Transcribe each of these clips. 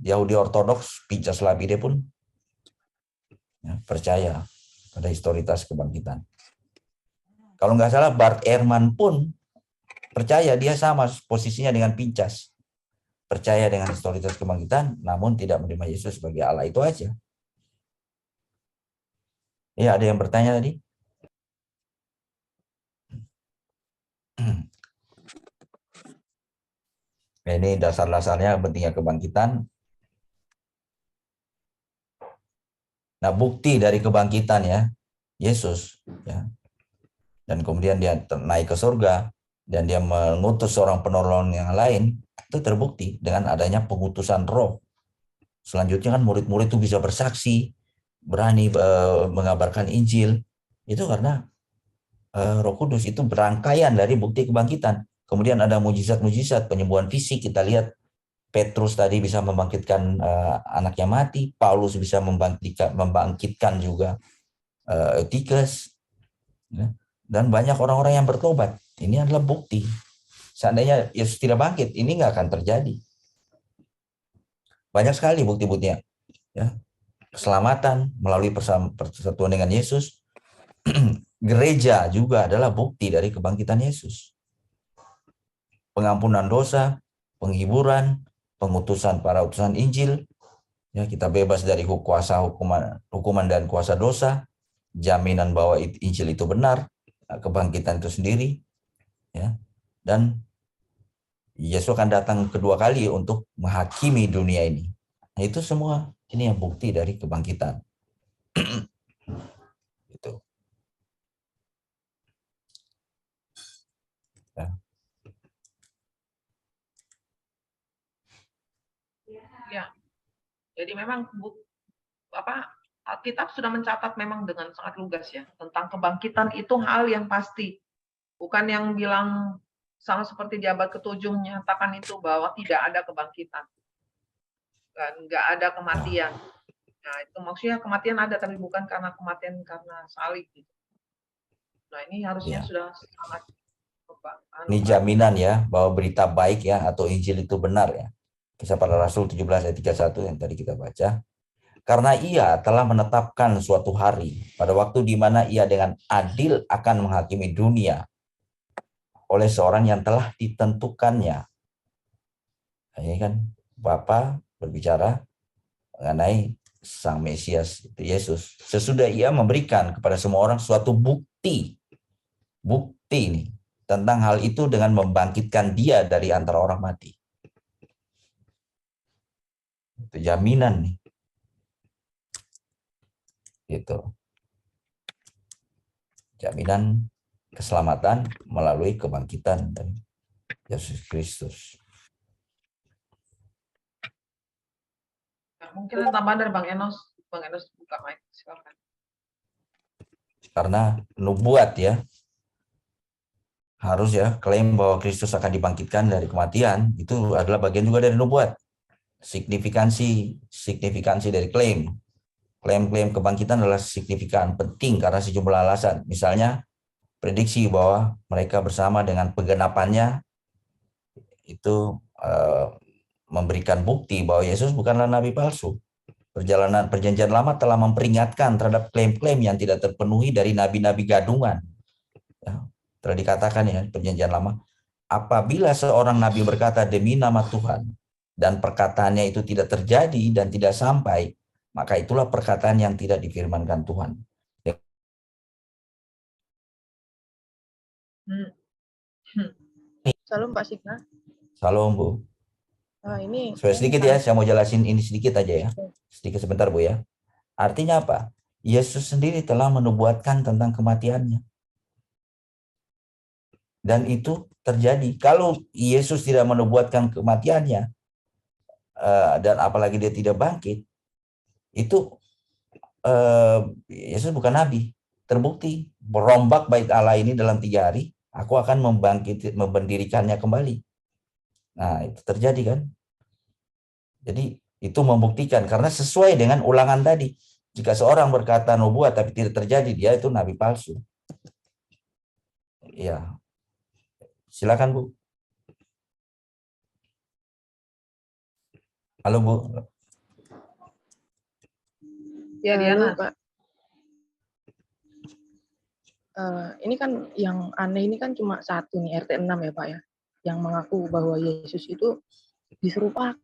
Yahudi Ortodoks, Pincas Labide pun ya, percaya pada historitas kebangkitan. Kalau nggak salah Bart Ehrman pun percaya, dia sama posisinya dengan Pincas. Percaya dengan historitas kebangkitan, namun tidak menerima Yesus sebagai Allah. Itu aja. Ya, ada yang bertanya tadi? Ini dasar-dasarnya pentingnya kebangkitan. Nah, bukti dari kebangkitan ya, Yesus. Ya. Dan kemudian dia naik ke surga, dan dia mengutus seorang penolong yang lain, itu terbukti dengan adanya pengutusan roh. Selanjutnya kan murid-murid itu bisa bersaksi, berani mengabarkan Injil. Itu karena Roh Kudus, itu berangkaian dari bukti kebangkitan. Kemudian ada mujizat-mujizat, penyembuhan fisik. Kita lihat Petrus tadi bisa membangkitkan anaknya mati, Paulus bisa membangkitkan juga Eutychus, ya. Dan banyak orang-orang yang bertobat. Ini adalah bukti. Seandainya Yesus tidak bangkit, ini nggak akan terjadi. Banyak sekali bukti-buktinya. Ya. Keselamatan melalui persatuan dengan Yesus. Gereja juga adalah bukti dari kebangkitan Yesus. Pengampunan dosa, penghiburan, pengutusan para utusan Injil, ya, kita bebas dari kuasa hukuman dan kuasa dosa, jaminan bahwa Injil itu benar, kebangkitan itu sendiri, ya. Dan Yesus akan datang kedua kali untuk menghakimi dunia ini. Nah, itu semua ini yang bukti dari kebangkitan. Itu. Ya. Ya. Jadi memang Alkitab sudah mencatat memang dengan sangat lugas ya tentang kebangkitan, itu hal yang pasti. Bukan yang bilang sama seperti di abad ke-7 menyatakan itu bahwa tidak ada kebangkitan. Dan nggak ada kematian. Nah, itu maksudnya kematian ada tapi bukan karena kematian karena salib gitu. Nah, ini harusnya Ya. sudah sangat Ini jaminan ya bahwa berita baik ya atau Injil itu benar ya. Kisah para Rasul 17 ayat 31 yang tadi kita baca. Karena ia telah menetapkan suatu hari pada waktu di mana ia dengan adil akan menghakimi dunia oleh seorang yang telah ditentukannya. Nah, ini kan Bapa berbicara mengenai Sang Mesias itu Yesus. Sesudah ia memberikan kepada semua orang suatu bukti. Bukti ini tentang hal itu dengan membangkitkan dia dari antara orang mati. Itu jaminan nih. Gitu. Jaminan keselamatan melalui kebangkitan dari Yesus Kristus. Mungkin tambahan dari Bang Enos. Bang Enos buka mic, silakan. Karena nubuat ya, harus ya klaim bahwa Kristus akan dibangkitkan dari kematian, itu adalah bagian juga dari nubuat. Signifikansi dari klaim. Klaim-klaim kebangkitan adalah signifikan, penting karena sejumlah alasan. Misalnya, prediksi bahwa mereka bersama dengan penggenapannya itu memberikan bukti bahwa Yesus bukanlah nabi palsu. Perjanjian lama telah memperingatkan terhadap klaim-klaim yang tidak terpenuhi dari nabi-nabi gadungan. Ya, telah dikatakan ya perjanjian lama, apabila seorang nabi berkata demi nama Tuhan dan perkataannya itu tidak terjadi dan tidak sampai, maka itulah perkataan yang tidak difirmankan Tuhan. Salam Pak Signa. Salam Bu. Ini Sedikit ya, saya mau jelasin ini sedikit aja ya. Sedikit sebentar Bu ya. Artinya apa? Yesus sendiri telah menubuatkan tentang kematiannya. Dan itu terjadi. Kalau Yesus tidak menubuatkan kematiannya, dan apalagi dia tidak bangkit, itu Yesus bukan nabi. Terbukti merombak bait Allah ini dalam 3 hari, aku akan mendirikannya kembali. Nah, itu terjadi kan? Jadi itu membuktikan karena sesuai dengan ulangan tadi. Jika seorang berkata nubuat tapi tidak terjadi, dia itu nabi palsu. Ya. Silakan Bu. Halo Bu. Ya, Diana. halo, Pak. Ini kan yang aneh ini kan cuma satu nih, RT 6 ya, Pak ya, yang mengaku bahwa Yesus itu diserupakan.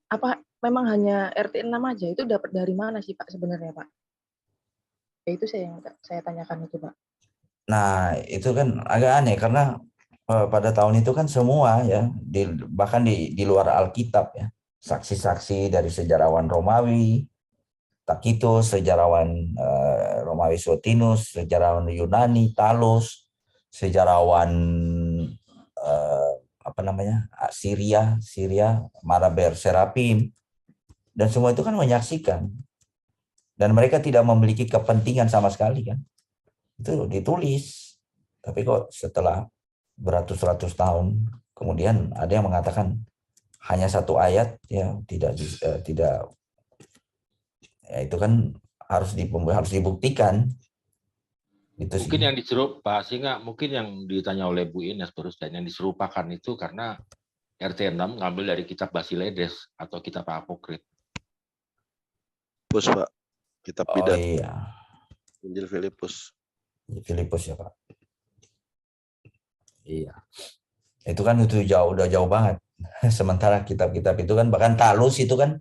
Apa memang hanya RT 6 aja? Itu dapat dari mana sih, Pak, sebenarnya, Pak? Ya itu yang saya tanyakan itu, Pak. Nah, itu kan agak aneh karena pada tahun itu kan semua ya, bahkan di luar Alkitab ya, saksi-saksi dari sejarawan Romawi, Tacitus, sejarawan Romawi Sotinus, sejarawan Yunani, Talos, sejarawan apa namanya, Syria, Maraber Serapim, dan semua itu kan menyaksikan, dan mereka tidak memiliki kepentingan sama sekali kan, itu ditulis. Tapi kok setelah beratus-ratus tahun kemudian ada yang mengatakan hanya satu ayat ya, tidak ya, itu kan harus dibuktikan. Itu Mungkin sih. yang Pak Singa, mungkin yang ditanya oleh Bu Ines barusan, yang diserupakan itu karena RT 6 ngambil dari kitab Basiledes atau kitab Apokrif. Filipus, Pak. Kitab Oh Bidat. iya, Injil Filipus. Filipus ya Pak. Iya. Itu kan udah jauh banget. Sementara kitab-kitab itu kan, bahkan Talus itu kan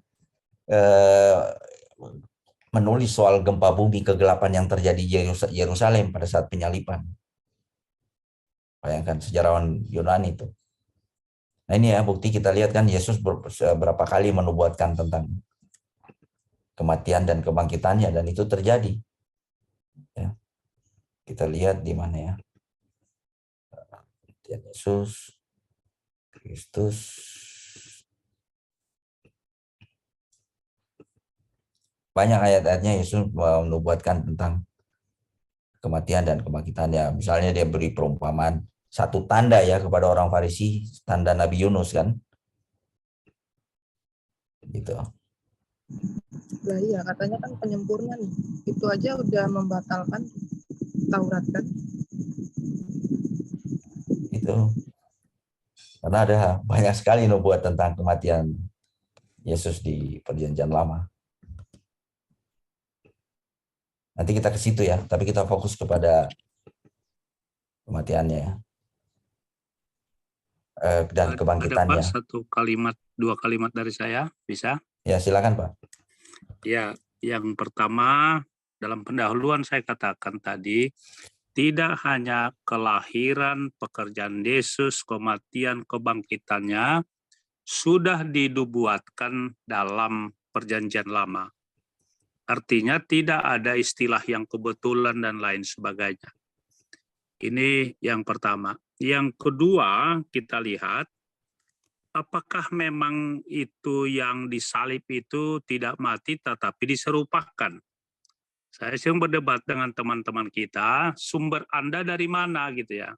menulis soal gempa bumi kegelapan yang terjadi di Yerusalem pada saat penyaliban. Bayangkan, sejarawan Yunani itu. Nah ini ya bukti, kita lihat kan Yesus berapa kali menubuatkan tentang kematian dan kebangkitannya, dan itu terjadi. Ya. Kita lihat di mana ya. Kematian Yesus Kristus. Banyak ayat-ayatnya Yesus menubuatkan tentang kematian dan kebangkitannya. Misalnya dia beri perumpamaan satu tanda ya kepada orang Farisi, tanda Nabi Yunus kan. Gitu. Lah iya, katanya kan penyempurna nih. Itu aja udah membatalkan Taurat kan. Itu. Karena ada banyak sekali nubuat tentang kematian Yesus di Perjanjian Lama. Nanti kita ke situ ya, tapi kita fokus kepada kematiannya ya. Dan kebangkitannya. Ada Pak, dua kalimat dari saya, bisa? Ya silakan Pak. Ya, yang pertama dalam pendahuluan saya katakan tadi, tidak hanya kelahiran, pekerjaan Yesus, kematian, kebangkitannya sudah dinubuatkan dalam Perjanjian Lama. Artinya tidak ada istilah yang kebetulan dan lain sebagainya. Ini yang pertama. Yang kedua, kita lihat apakah memang itu yang disalib itu tidak mati tetapi diserupakan. Saya sering berdebat dengan teman-teman kita, sumber Anda dari mana gitu ya.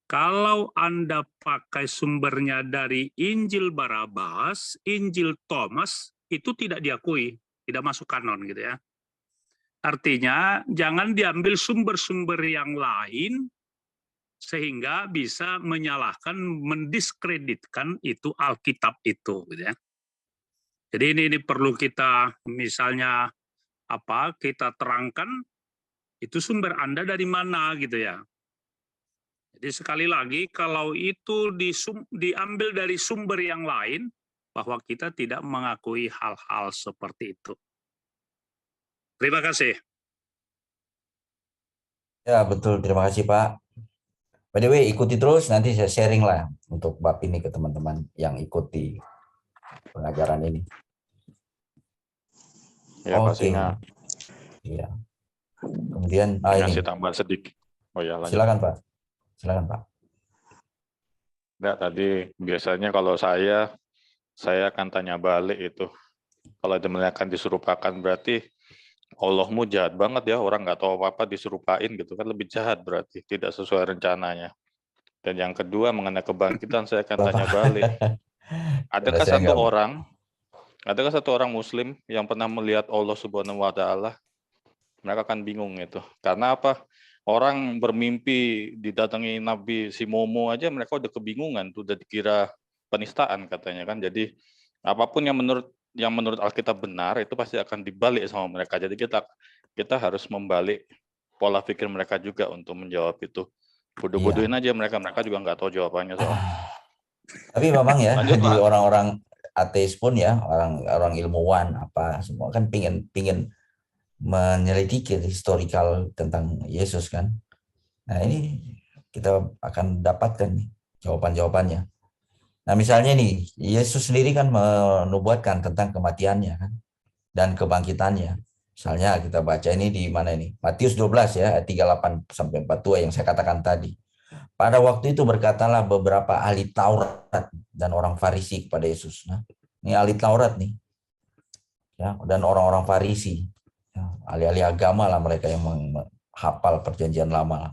Kalau Anda pakai sumbernya dari Injil Barabas, Injil Thomas, itu tidak diakui, tidak masuk kanon gitu ya. Artinya jangan diambil sumber-sumber yang lain sehingga bisa menyalahkan, mendiskreditkan itu Alkitab itu gitu ya. Jadi ini perlu kita misalnya kita terangkan itu sumber Anda dari mana gitu ya. Jadi sekali lagi kalau itu diambil dari sumber yang lain, bahwa kita tidak mengakui hal-hal seperti itu. Terima kasih. Ya betul, terima kasih Pak. By the way, ikuti terus, nanti saya sharing lah untuk bab ini ke teman-teman yang ikuti pengajaran ini. Ya, Pak Oke. Singa. Iya. Kemudian Ngasih ini. tambahan sedikit. Oh ya, lanjut. Silakan Pak. Silakan Pak. Enggak, tadi biasanya kalau saya akan tanya balik itu. Kalau akan diserupakan berarti Allahmu jahat banget ya, orang nggak tahu apa-apa diserupain gitu kan, lebih jahat berarti, tidak sesuai rencananya. Dan yang kedua mengenai kebangkitan saya akan tanya balik. Adakah satu orang Muslim yang pernah melihat Allah Subhanahu wa Ta'ala? Mereka akan bingung itu. Karena apa? Orang bermimpi didatangi Nabi si Momo aja mereka udah kebingungan, tuh udah dikira penistaan katanya kan. Jadi apapun yang menurut yang menurut Alkitab benar itu pasti akan dibalik sama mereka. Jadi kita harus membalik pola pikir mereka juga untuk menjawab itu. Bodoh-bodohin aja mereka juga nggak tahu jawabannya soalnya. Tapi memang ya Lanjut, di Pak. orang-orang ateis pun ya, orang ilmuwan apa semua kan pingin menyelidiki historical tentang Yesus kan. Nah ini kita akan dapatkan nih jawaban-jawabannya. Nah misalnya nih, Yesus sendiri kan menubuatkan tentang kematiannya kan, dan kebangkitannya. Misalnya kita baca ini di mana ini? Matius 12 ya, ayat 38 sampai 42 yang saya katakan tadi. Pada waktu itu berkatalah beberapa ahli Taurat dan orang Farisi kepada Yesus. Nah, ini ahli Taurat nih. Ya, dan orang-orang Farisi. Ya, ahli-ahli agama lah mereka yang menghafal perjanjian lama.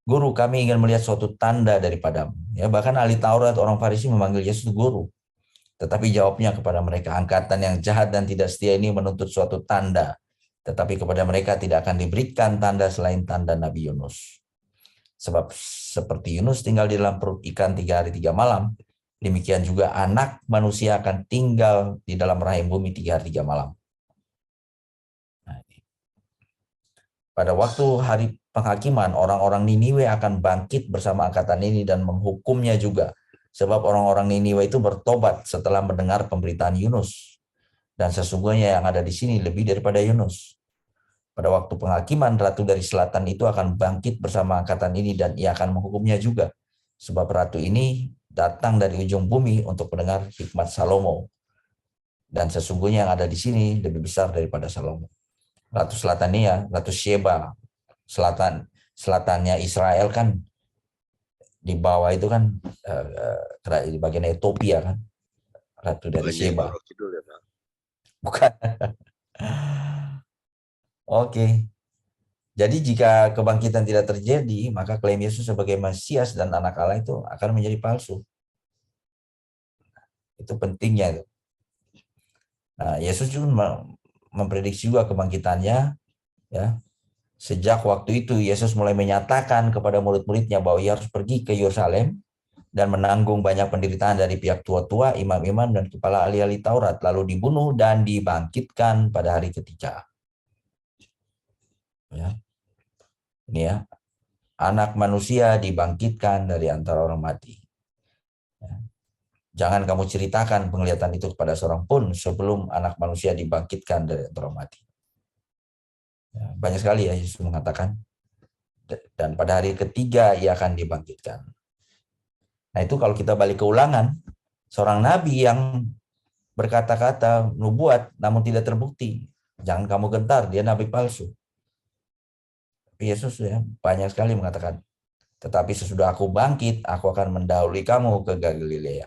Guru, kami ingin melihat suatu tanda daripadamu. Ya, bahkan ahli Taurat, orang Farisi memanggil Yesus guru. Tetapi jawabnya kepada mereka, angkatan yang jahat dan tidak setia ini menuntut suatu tanda. Tetapi kepada mereka tidak akan diberikan tanda selain tanda Nabi Yunus. Sebab seperti Yunus tinggal di dalam perut ikan 3 hari 3 malam, demikian juga anak manusia akan tinggal di dalam rahim bumi 3 hari 3 malam. Nah, pada waktu hari penghakiman, orang-orang Niniwe akan bangkit bersama angkatan ini dan menghukumnya juga. Sebab orang-orang Niniwe itu bertobat setelah mendengar pemberitaan Yunus. Dan sesungguhnya yang ada di sini lebih daripada Yunus. Pada waktu penghakiman, ratu dari selatan itu akan bangkit bersama angkatan ini dan ia akan menghukumnya juga. Sebab ratu ini datang dari ujung bumi untuk mendengar hikmat Salomo. Dan sesungguhnya yang ada di sini lebih besar daripada Salomo. Ratu selatan ini ya, Ratu Sheba. Selatannya Israel kan di bawah itu kan di bagian Ethiopia kan. Ratu dari Sheba. Bukan. Oke. Jadi jika kebangkitan tidak terjadi, maka klaim Yesus sebagai Mesias dan anak Allah itu akan menjadi palsu. Itu pentingnya itu. Nah, Yesus juga memprediksi juga kebangkitannya ya. Sejak waktu itu Yesus mulai menyatakan kepada murid-muridnya bahwa ia harus pergi ke Yerusalem dan menanggung banyak penderitaan dari pihak tua-tua, imam-imam dan kepala ahli-ahli Taurat, lalu dibunuh dan dibangkitkan pada hari ketiga. Ya. Ini ya, anak manusia dibangkitkan dari antara orang mati. Ya. Jangan kamu ceritakan penglihatan itu kepada seorang pun sebelum anak manusia dibangkitkan dari antara orang mati. Ya, banyak sekali ya Yesus mengatakan. Dan pada hari ketiga ia akan dibangkitkan. Nah itu kalau kita balik ke Ulangan, seorang nabi yang berkata-kata nubuat namun tidak terbukti. Jangan kamu gentar, dia nabi palsu. Yesus ya banyak sekali mengatakan, tetapi sesudah aku bangkit, aku akan mendahului kamu ke Galilea.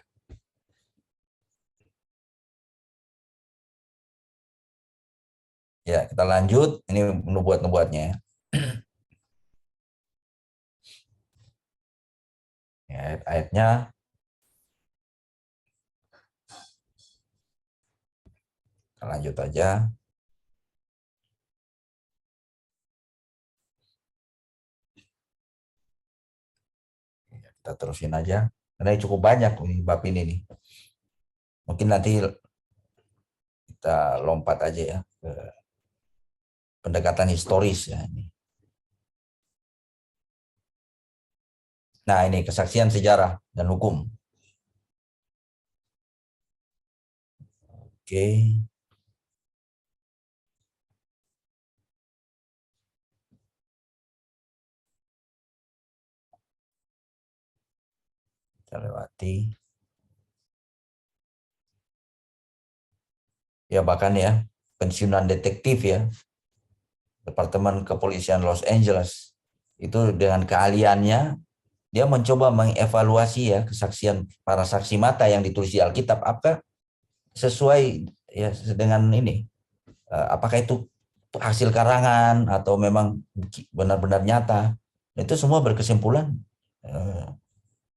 Ya, kita lanjut. Ini nubuat-nubuatnya. Ya, ayat-ayatnya. Kita lanjut aja. Kita terusin aja. Karena cukup banyak nih bab ini nih. Mungkin nanti kita lompat aja ya ke pendekatan historis ya ini. Nah, ini kesaksian sejarah dan hukum. Oke. Kita lewati. Ya bahkan ya, pensiunan detektif ya, Departemen Kepolisian Los Angeles, itu dengan keahliannya, dia mencoba mengevaluasi ya kesaksian para saksi mata yang ditulis di Alkitab, apakah sesuai ya dengan ini, apakah itu hasil karangan atau memang benar-benar nyata. Itu semua berkesimpulan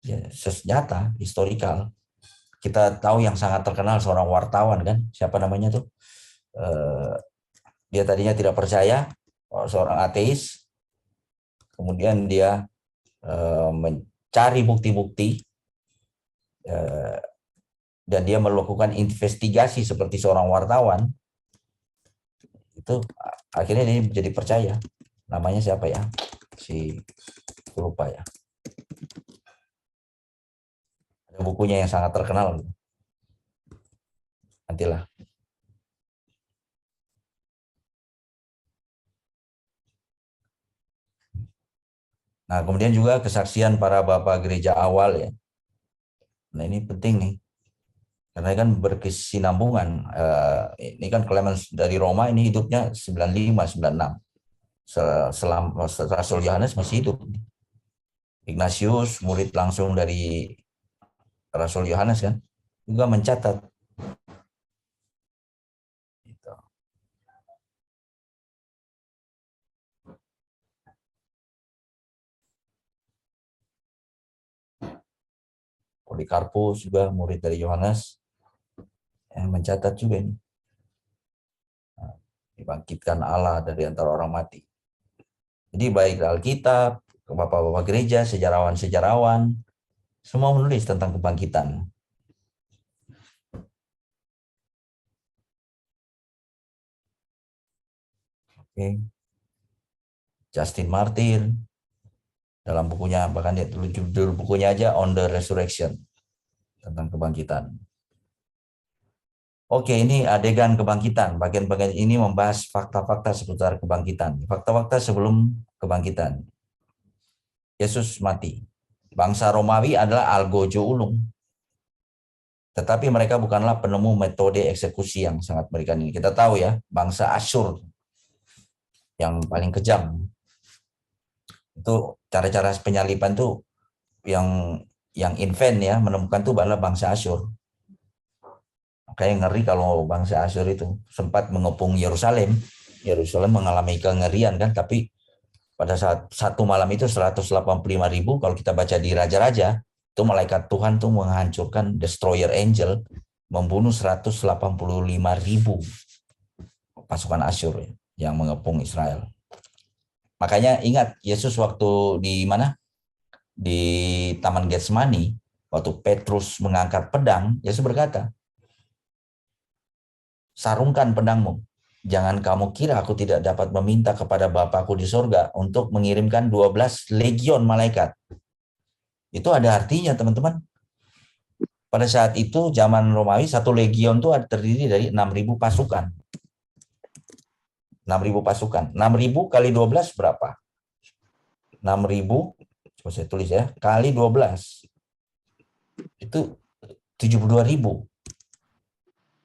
ya, nyata, historikal. Kita tahu yang sangat terkenal seorang wartawan kan, siapa namanya tuh? Dia tadinya tidak percaya, seorang ateis, kemudian dia mencari bukti-bukti dan dia melakukan investigasi seperti seorang wartawan, itu akhirnya dia jadi percaya. Namanya siapa ya? Lupa ya. Ada bukunya yang sangat terkenal. Nantilah. Nah, kemudian juga kesaksian para bapak gereja awal ya. Nah, ini penting nih. Karena kan berkesinambungan. Ini kan Clemens dari Roma ini hidupnya 95, 96. Selama Rasul Yohanes masih hidup. Ignatius, murid langsung dari Rasul Yohanes kan, juga mencatat. Gitu. Polikarpus juga murid dari Yohanes, mencatat juga ini. Dibangkitkan Allah dari antara orang mati. Jadi baik Alkitab, bapak-bapak gereja, sejarawan-sejarawan, semua menulis tentang kebangkitan. Oke. Justin Martyr dalam bukunya, bahkan dia judul bukunya aja On the Resurrection, tentang kebangkitan. Oke, ini adegan kebangkitan. Bagian-bagian ini membahas fakta-fakta seputar kebangkitan. Fakta-fakta sebelum kebangkitan. Yesus mati. Bangsa Romawi adalah algojo ulung. Tetapi mereka bukanlah penemu metode eksekusi yang sangat mengerikan ini. Kita tahu ya, bangsa Asyur yang paling kejam. Itu cara-cara penyaliban tuh yang invent ya, menemukan tuh adalah bangsa Asyur. Kayak ngeri kalau bangsa Asyur itu sempat mengepung Yerusalem. Yerusalem mengalami kengerian kan, tapi pada saat satu malam itu 185.000, kalau kita baca di Raja-Raja, itu malaikat Tuhan tuh menghancurkan destroyer angel, membunuh 185.000 pasukan Asyur yang mengepung Israel. Makanya ingat Yesus waktu di mana? Di Taman Getsemani, waktu Petrus mengangkat pedang, Yesus berkata, sarungkan pedangmu. Jangan kamu kira aku tidak dapat meminta kepada Bapakku di sorga untuk mengirimkan 12 legion malaikat. Itu ada artinya, teman-teman. Pada saat itu, zaman Romawi, satu legion itu terdiri dari 6.000 pasukan. 6.000 pasukan. 6.000 kali 12 berapa? 6.000, coba saya tulis ya, kali 12. Itu 72.000.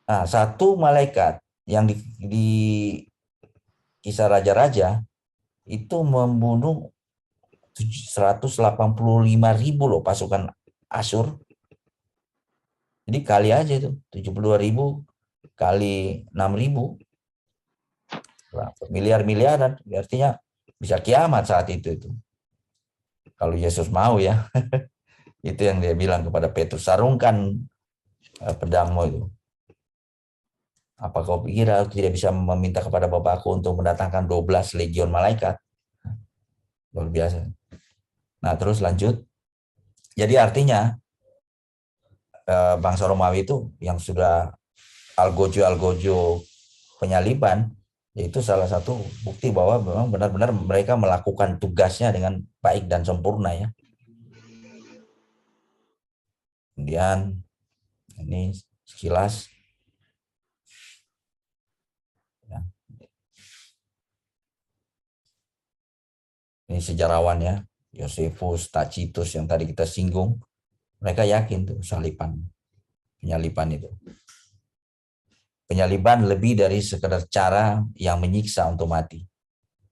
Nah, satu malaikat yang di kisah raja-raja itu membunuh 185.000 loh pasukan Asyur. Jadi kali aja itu 72.000 kali 6.000, miliar-miliaran. Artinya bisa kiamat saat itu. Kalau Yesus mau ya. Itu yang dia bilang kepada Petrus, sarungkan pedangmu itu. Apa kau pikir aku tidak bisa meminta kepada Bapakku untuk mendatangkan 12 legion malaikat? Luar biasa. Nah, terus lanjut. Jadi artinya bangsa Romawi itu yang sudah algojo penyaliban, yaitu salah satu bukti bahwa memang benar-benar mereka melakukan tugasnya dengan baik dan sempurna ya. Kemudian ini sekilas. Ini sejarawan ya, Josephus, Tacitus yang tadi kita singgung, mereka yakin tuh penyaliban itu. Penyaliban lebih dari sekedar cara yang menyiksa untuk mati.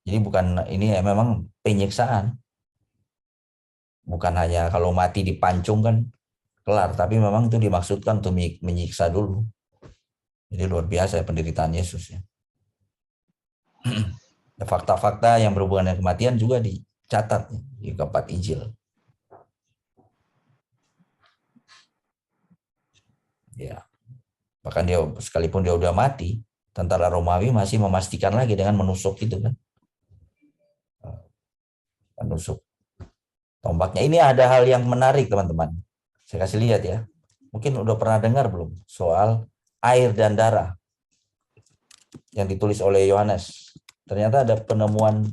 Jadi bukan ini ya, memang penyiksaan. Bukan hanya kalau mati dipancung kan kelar, tapi memang itu dimaksudkan untuk menyiksa dulu. Jadi luar biasa ya penderitaan Yesus ya. Fakta-fakta yang berhubungan dengan kematian juga dicatat di keempat Injil. Ya. Bahkan dia sekalipun dia udah mati, tentara Romawi masih memastikan lagi dengan menusuk itu kan. Menusuk tombaknya. Ini ada hal yang menarik teman-teman. Saya kasih lihat ya. Mungkin udah pernah dengar belum soal air dan darah yang ditulis oleh Yohanes. Ternyata ada penemuan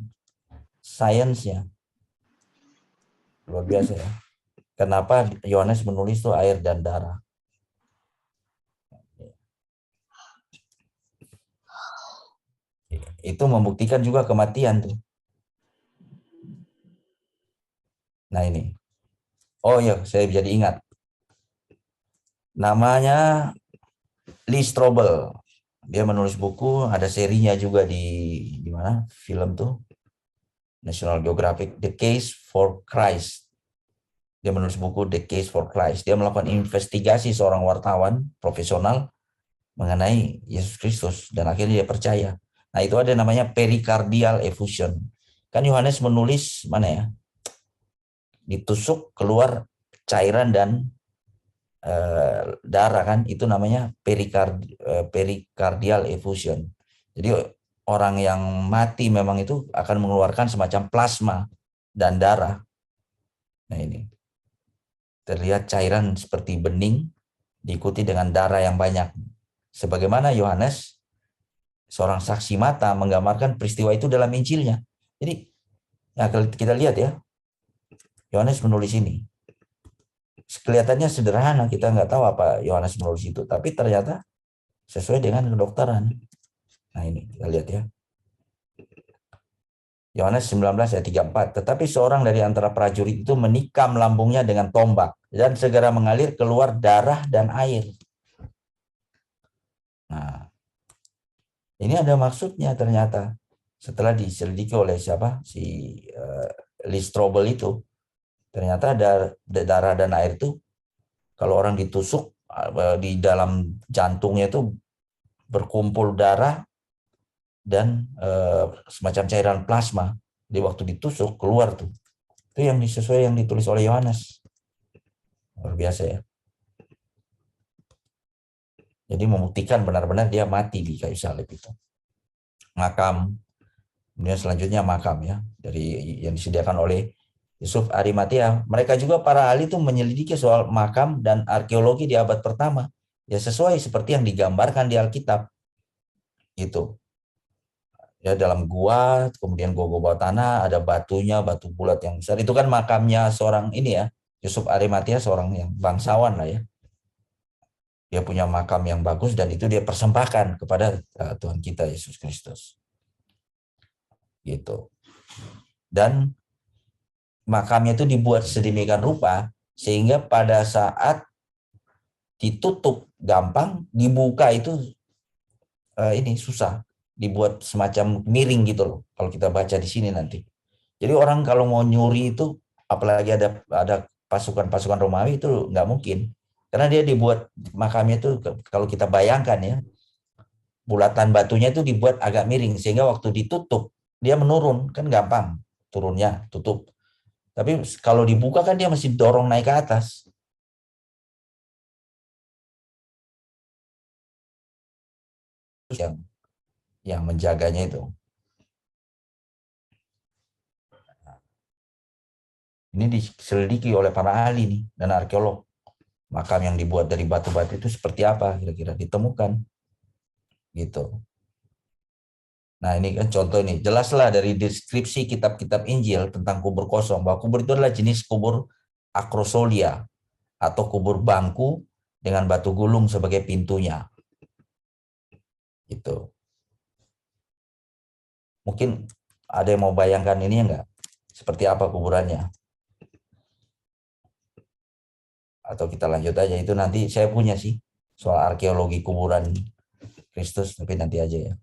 sainsnya. Luar biasa ya. Kenapa Yohanes menulis itu air dan darah? Itu membuktikan juga kematian tuh. Nah ini. Oh ya, saya jadi ingat. Namanya Lee Strobel. Dia menulis buku, ada serinya juga di mana? Film tuh. National Geographic, The Case for Christ. Dia menulis buku The Case for Christ. Dia melakukan investigasi seorang wartawan profesional mengenai Yesus Kristus dan akhirnya dia percaya. Nah, itu ada namanya pericardial effusion. Kan Yohanes menulis mana ya? Ditusuk keluar cairan dan darah kan, itu namanya pericardial effusion. Jadi orang yang mati memang itu akan mengeluarkan semacam plasma dan darah. Nah ini terlihat cairan seperti bening diikuti dengan darah yang banyak. Sebagaimana Yohanes, seorang saksi mata, menggambarkan peristiwa itu dalam Injilnya. Jadi nah kita lihat ya, Yohanes menulis ini. Kelihatannya sederhana, kita nggak tahu apa Yohanes menulis itu, tapi ternyata sesuai dengan kedokteran. Nah ini kita lihat ya. Yohanes 19 ayat 34. Tetapi seorang dari antara prajurit itu menikam lambungnya dengan tombak dan segera mengalir keluar darah dan air. Nah, ini ada maksudnya ternyata. Setelah diselidiki oleh siapa? Si Lee Strobel itu. Ternyata ada darah dan air itu kalau orang ditusuk di dalam jantungnya itu berkumpul darah dan semacam cairan plasma. Di waktu ditusuk keluar tuh. Itu yang sesuai yang ditulis oleh Yohanes. Luar biasa ya. Jadi membuktikan benar-benar dia mati di kayu salib itu. Makam. Kemudian selanjutnya makam ya. Dari yang disediakan oleh Yusuf Arimatea. Mereka juga para ahli itu menyelidiki soal makam dan arkeologi di abad pertama. Ya sesuai seperti yang digambarkan di Alkitab. Gitu. Ya dalam gua, kemudian gua bawah tanah, ada batunya, batu bulat yang besar. Itu kan makamnya seorang ini ya, Yusuf Arimatea, seorang yang bangsawan lah ya. Dia punya makam yang bagus dan itu dia persembahkan kepada Tuhan kita Yesus Kristus. Gitu. Dan makamnya itu dibuat sedemikian rupa sehingga pada saat ditutup gampang, dibuka itu ini susah. Dibuat semacam miring gitu loh kalau kita baca di sini nanti. Jadi orang kalau mau nyuri itu apalagi ada pasukan-pasukan Romawi itu nggak mungkin karena dia dibuat makamnya itu kalau kita bayangkan ya bulatan batunya itu dibuat agak miring sehingga waktu ditutup dia menurun kan gampang turunnya tutup. Tapi kalau dibuka kan dia masih dorong naik ke atas. Yang menjaganya itu. Ini diselidiki oleh para ahli nih dan arkeolog. Makam yang dibuat dari batu-batu itu seperti apa kira-kira ditemukan. Gitu. Nah ini kan contoh ini. Jelaslah dari deskripsi kitab-kitab Injil tentang kubur kosong. Bahwa kubur itu adalah jenis kubur akrosolia. Atau kubur bangku dengan batu gulung sebagai pintunya. Gitu. Mungkin ada yang mau bayangkan ini enggak? Seperti apa kuburannya? Atau kita lanjut aja, itu nanti saya punya sih soal arkeologi kuburan Kristus, tapi nanti aja ya.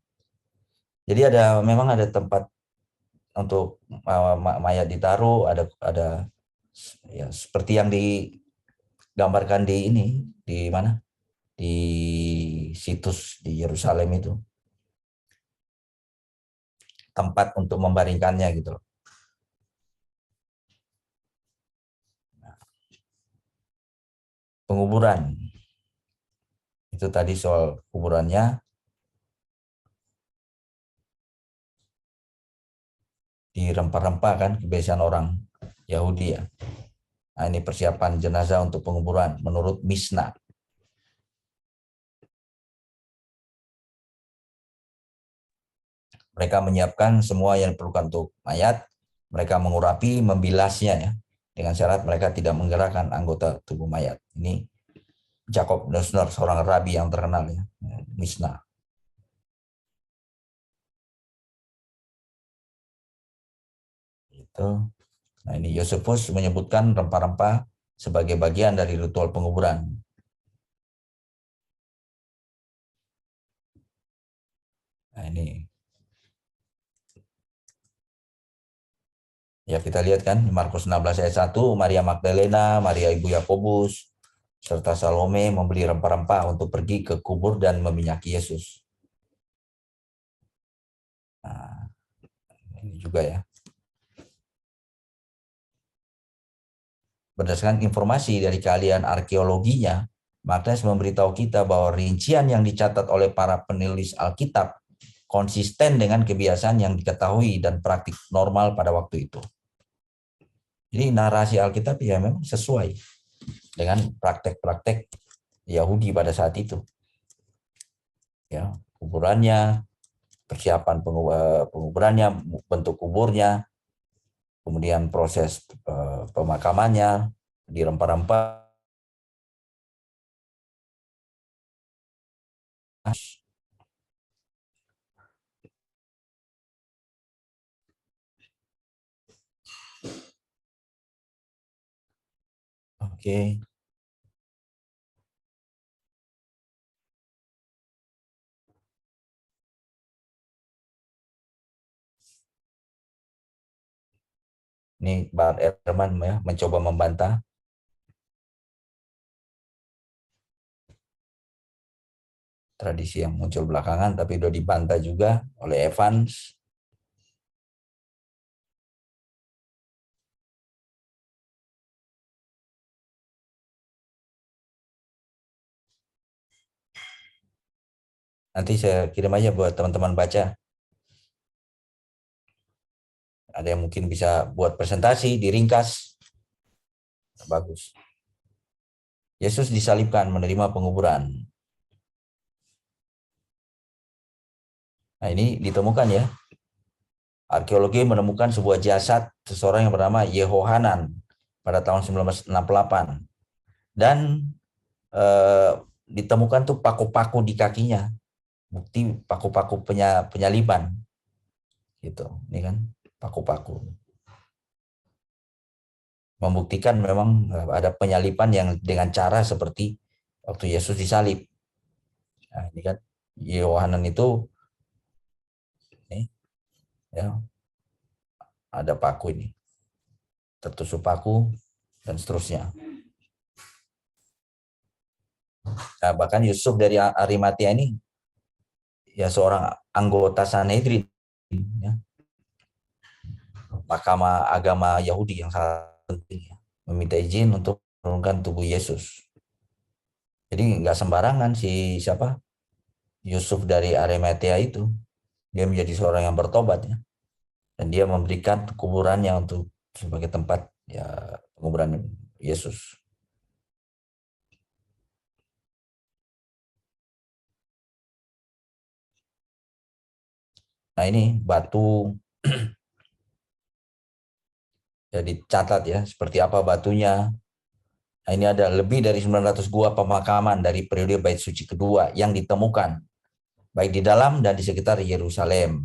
Jadi memang ada tempat untuk mayat ditaruh, ada ya seperti yang digambarkan di ini, di mana? Di situs di Yerusalem itu. Tempat untuk membaringkannya gitu loh. Penguburan. Itu tadi soal kuburannya. Dirempah-rempah kan kebiasaan orang Yahudi ya. Nah, ini persiapan jenazah untuk penguburan menurut Misna. Mereka menyiapkan semua yang diperlukan untuk mayat. Mereka mengurapi, membilasnya ya, dengan syarat mereka tidak menggerakkan anggota tubuh mayat. Ini Jacob Neusner, seorang rabi yang terkenal ya, Mishnah. Itu. Nah, ini Yosefus menyebutkan rempah-rempah sebagai bagian dari ritual penguburan. Nah, ini. Ya, kita lihat kan Markus 16 ayat 1, Maria Magdalena, Maria ibu Yakobus, serta Salome membeli rempah-rempah untuk pergi ke kubur dan meminyaki Yesus. Nah, ini juga ya. Berdasarkan informasi dari keahlian arkeologinya, Magnes memberitahu kita bahwa rincian yang dicatat oleh para penulis Alkitab konsisten dengan kebiasaan yang diketahui dan praktik normal pada waktu itu. Jadi narasi Alkitab ya memang sesuai dengan praktek-praktek Yahudi pada saat itu. Ya, kuburannya, persiapan penguburannya, bentuk kuburnya, kemudian proses pemakamannya, dirempah-rempah. Oke. Ini Bart Ehrman ya, mencoba membantah. Tradisi yang muncul belakangan, tapi sudah dibantah juga oleh Evans. Nanti saya kirim aja buat teman-teman baca. Ada yang mungkin bisa buat presentasi, diringkas. Bagus. Yesus disalibkan, menerima penguburan. Nah, ini ditemukan ya. Arkeologi menemukan sebuah jasad seseorang yang bernama Yehohanan pada tahun 1968. Dan ditemukan tuh paku-paku di kakinya. Bukti paku-paku penyaliban. Gitu. Ini kan paku-paku. Membuktikan memang ada penyaliban yang dengan cara seperti waktu Yesus disalib. Nah, ini kan Yohanan itu ini ya, ada paku ini, tertusuk paku dan seterusnya. Nah, bahkan Yusuf dari Arimatia ini ya seorang anggota Sanhedrin, ya, mahkamah agama Yahudi yang sangat penting, ya, meminta izin untuk menurunkan tubuh Yesus. Jadi nggak sembarangan si siapa Yusuf dari Arimatia itu, dia menjadi seorang yang bertobat ya, dan dia memberikan kuburannya untuk sebagai tempat ya penguburan Yesus. Nah, ini batu ya dicatat ya seperti apa batunya. Nah, ini ada lebih dari 900 gua pemakaman dari periode Bait Suci kedua yang ditemukan baik di dalam dan di sekitar Yerusalem.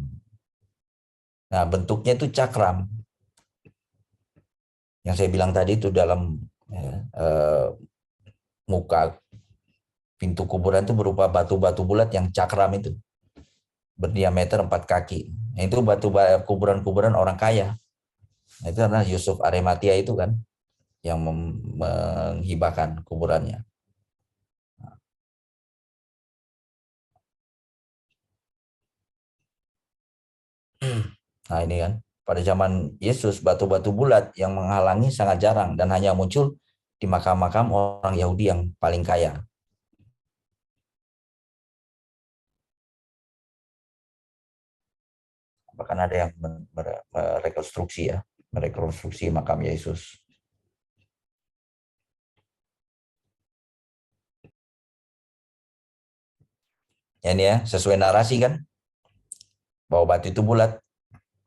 Nah, bentuknya itu cakram. Yang saya bilang tadi itu dalam ya, muka pintu kuburan itu berupa batu-batu bulat yang cakram itu. Berdiameter 4 kaki. Nah, itu batu kuburan-kuburan orang kaya. Nah, itu karena Yusuf Arimatia itu kan yang menghibahkan kuburannya. Nah, ini kan pada zaman Yesus batu-batu bulat yang menghalangi sangat jarang dan hanya muncul di makam-makam orang Yahudi yang paling kaya. Bahkan ada yang merekonstruksi makam Yesus. Ya, ini ya, sesuai narasi kan. bahwa batu itu bulat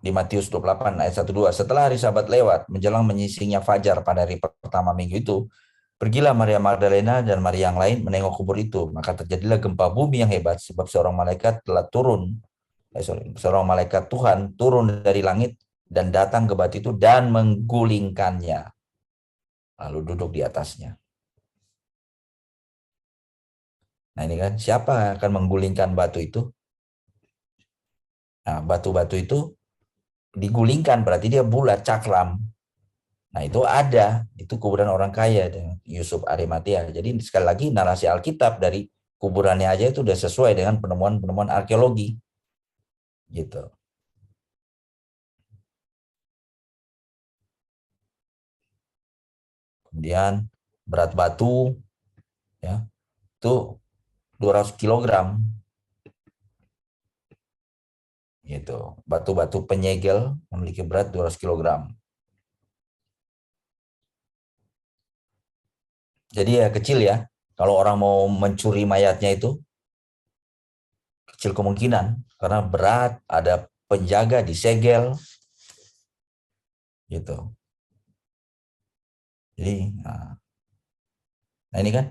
di Matius 28 ayat 1-2. Setelah hari Sabat lewat, menjelang menyisingnya fajar pada hari pertama minggu itu, pergilah Maria Magdalena dan Maria yang lain menengok kubur itu. Maka terjadilah gempa bumi yang hebat sebab seorang malaikat Tuhan turun dari langit dan datang ke batu itu dan menggulingkannya. Lalu duduk di atasnya. Nah ini kan, siapa yang akan menggulingkan batu itu? Nah, batu-batu itu digulingkan, berarti dia bulat, cakram. Nah itu ada, itu kuburan orang kaya, Yusuf Arimatea. Jadi sekali lagi narasi Alkitab dari kuburannya aja itu udah sesuai dengan penemuan-penemuan arkeologi. Gitu. Kemudian berat batu ya itu 200 kg. Gitu. Batu-batu penyegel memiliki berat 200 kg. Jadi ya kecil ya. Kalau orang mau mencuri mayatnya itu kecil kemungkinan karena berat, ada penjaga disegel. Gitu. Jadi nah ini kan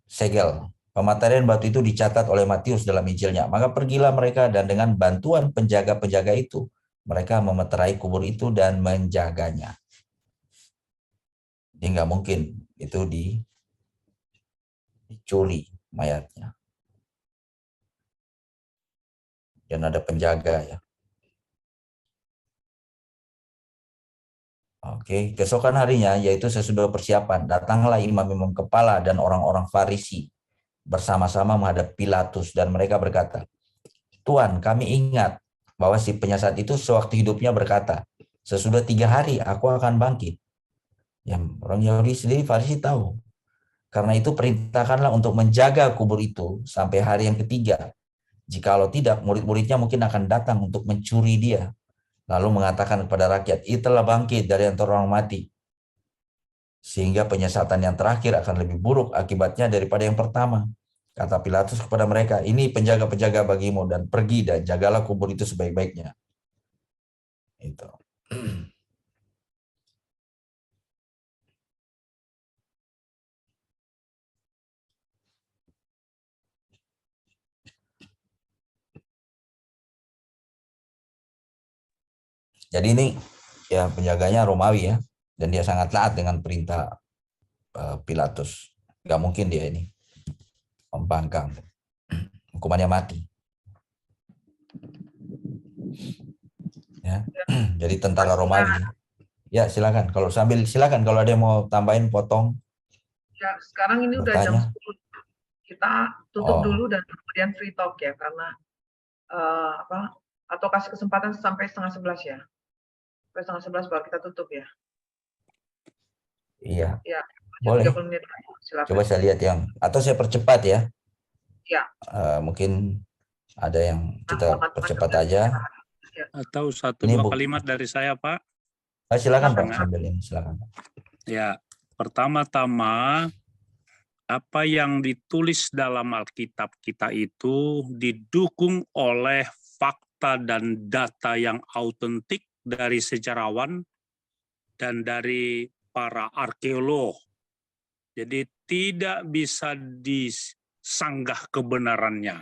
segel. Pematerian batu itu dicatat oleh Matius dalam Injilnya. Maka pergilah mereka dan dengan bantuan penjaga-penjaga itu, mereka memeterai kubur itu dan menjaganya. Jadi nggak mungkin itu dicuri mayatnya. Dan ada penjaga ya. Oke, keesokan harinya yaitu sesudah persiapan, datanglah imam-imam kepala dan orang-orang Farisi bersama-sama menghadap Pilatus dan mereka berkata, Tuan, kami ingat bahwa si penyesat itu sewaktu hidupnya berkata, sesudah 3 hari aku akan bangkit. Yang orang Yahudi sendiri Farisi tahu. Karena itu perintahkanlah untuk menjaga kubur itu sampai hari yang ketiga. Jikalau tidak, murid-muridnya mungkin akan datang untuk mencuri dia. Lalu mengatakan kepada rakyat, ia telah bangkit dari antara orang mati. Sehingga penyesatan yang terakhir akan lebih buruk akibatnya daripada yang pertama. Kata Pilatus kepada mereka, ini penjaga-penjaga bagimu dan pergi dan jagalah kubur itu sebaik-baiknya. Itu. Jadi ini ya penjaganya Romawi ya, dan dia sangat taat dengan perintah Pilatus. Gak mungkin dia ini membangkang, hukumannya mati. Ya, jadi tentara Romawi. Ya silakan, kalau ada yang mau tambahin potong. Ya sekarang ini udah jam 10. Kita tutup dulu dan kemudian free talk ya karena atau kasih kesempatan sampai 10:30 ya. Sampai 10:30 baru kita tutup ya. Iya. Ya, boleh. 30 menit. Silakan. Coba saya lihat atau saya percepat ya. Ya. Mungkin ada yang kita percepat aja. Ya. Atau 1-2 kalimat dari saya, Pak. Silakan Pak, silakan. Ya, pertama-tama apa yang ditulis dalam Alkitab kita itu didukung oleh fakta dan data yang autentik dari sejarawan dan dari para arkeolog. Jadi tidak bisa disanggah kebenarannya.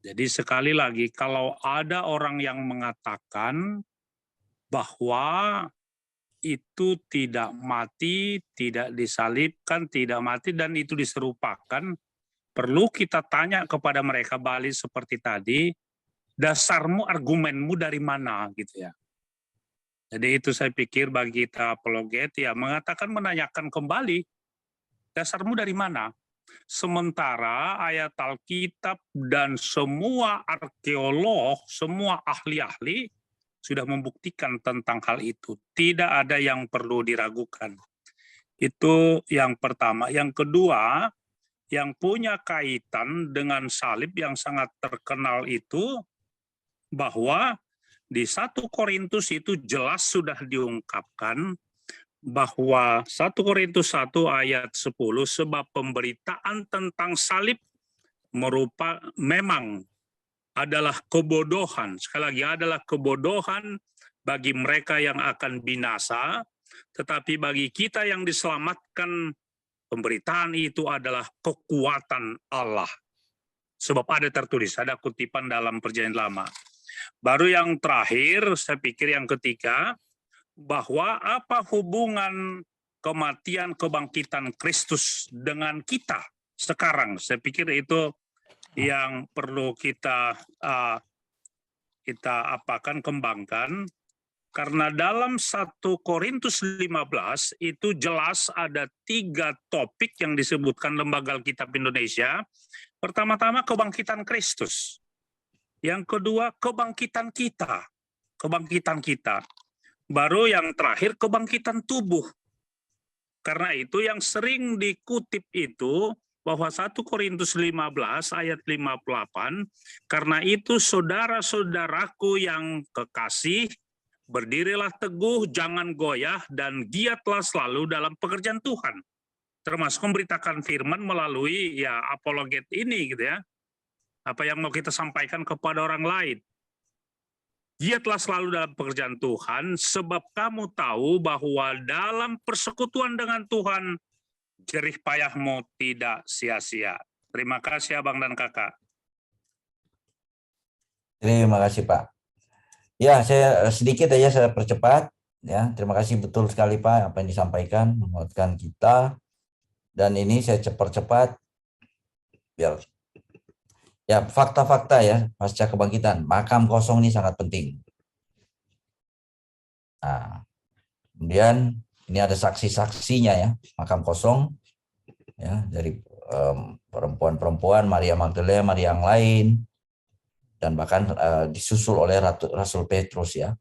Jadi sekali lagi, kalau ada orang yang mengatakan bahwa itu tidak mati, tidak disalibkan, tidak mati, dan itu diserupakan, perlu kita tanya kepada mereka balik seperti tadi, dasarmu, argumenmu dari mana gitu ya. Jadi itu saya pikir bagi kita apologet ya menanyakan kembali, dasarmu dari mana? Sementara ayat Alkitab dan semua arkeolog, semua ahli-ahli sudah membuktikan tentang hal itu. Tidak ada yang perlu diragukan. Itu yang pertama. Yang kedua, yang punya kaitan dengan salib yang sangat terkenal itu, bahwa di 1 Korintus itu jelas sudah diungkapkan bahwa 1 Korintus 1 ayat 10, sebab pemberitaan tentang salib memang adalah kebodohan. Sekali lagi, adalah kebodohan bagi mereka yang akan binasa, tetapi bagi kita yang diselamatkan, pemberitaan itu adalah kekuatan Allah. Sebab ada tertulis, ada kutipan dalam Perjanjian Lama. Baru yang terakhir, saya pikir yang ketiga, bahwa apa hubungan kematian kebangkitan Kristus dengan kita sekarang. Saya pikir itu yang perlu kita kembangkan, karena dalam 1 Korintus 15 itu jelas ada 3 topik yang disebutkan Lembaga Alkitab Indonesia. Pertama-tama kebangkitan Kristus, yang kedua kebangkitan kita, baru yang terakhir kebangkitan tubuh. Karena itu yang sering dikutip itu bahwa 1 Korintus 15 ayat 58, karena itu saudara-saudaraku yang kekasih, berdirilah teguh, jangan goyah, dan giatlah selalu dalam pekerjaan Tuhan. Termasuk memberitakan firman melalui ya apologet ini gitu ya. Apa yang mau kita sampaikan kepada orang lain. Giatlah selalu dalam pekerjaan Tuhan, sebab kamu tahu bahwa dalam persekutuan dengan Tuhan, jerih payahmu tidak sia-sia. Terima kasih Abang dan Kakak. Terima kasih Pak. Ya, saya sedikit aja saya percepat. Ya, terima kasih betul sekali Pak apa yang disampaikan, menguatkan kita. Dan ini saya cepat-cepat biar ya fakta-fakta ya pasca kebangkitan. Makam kosong ini sangat penting. Nah, kemudian ini ada saksi-saksinya ya, makam kosong ya dari perempuan-perempuan, Maria Magdalena, Maria yang lain, dan bahkan disusul oleh Rasul Petrus ya.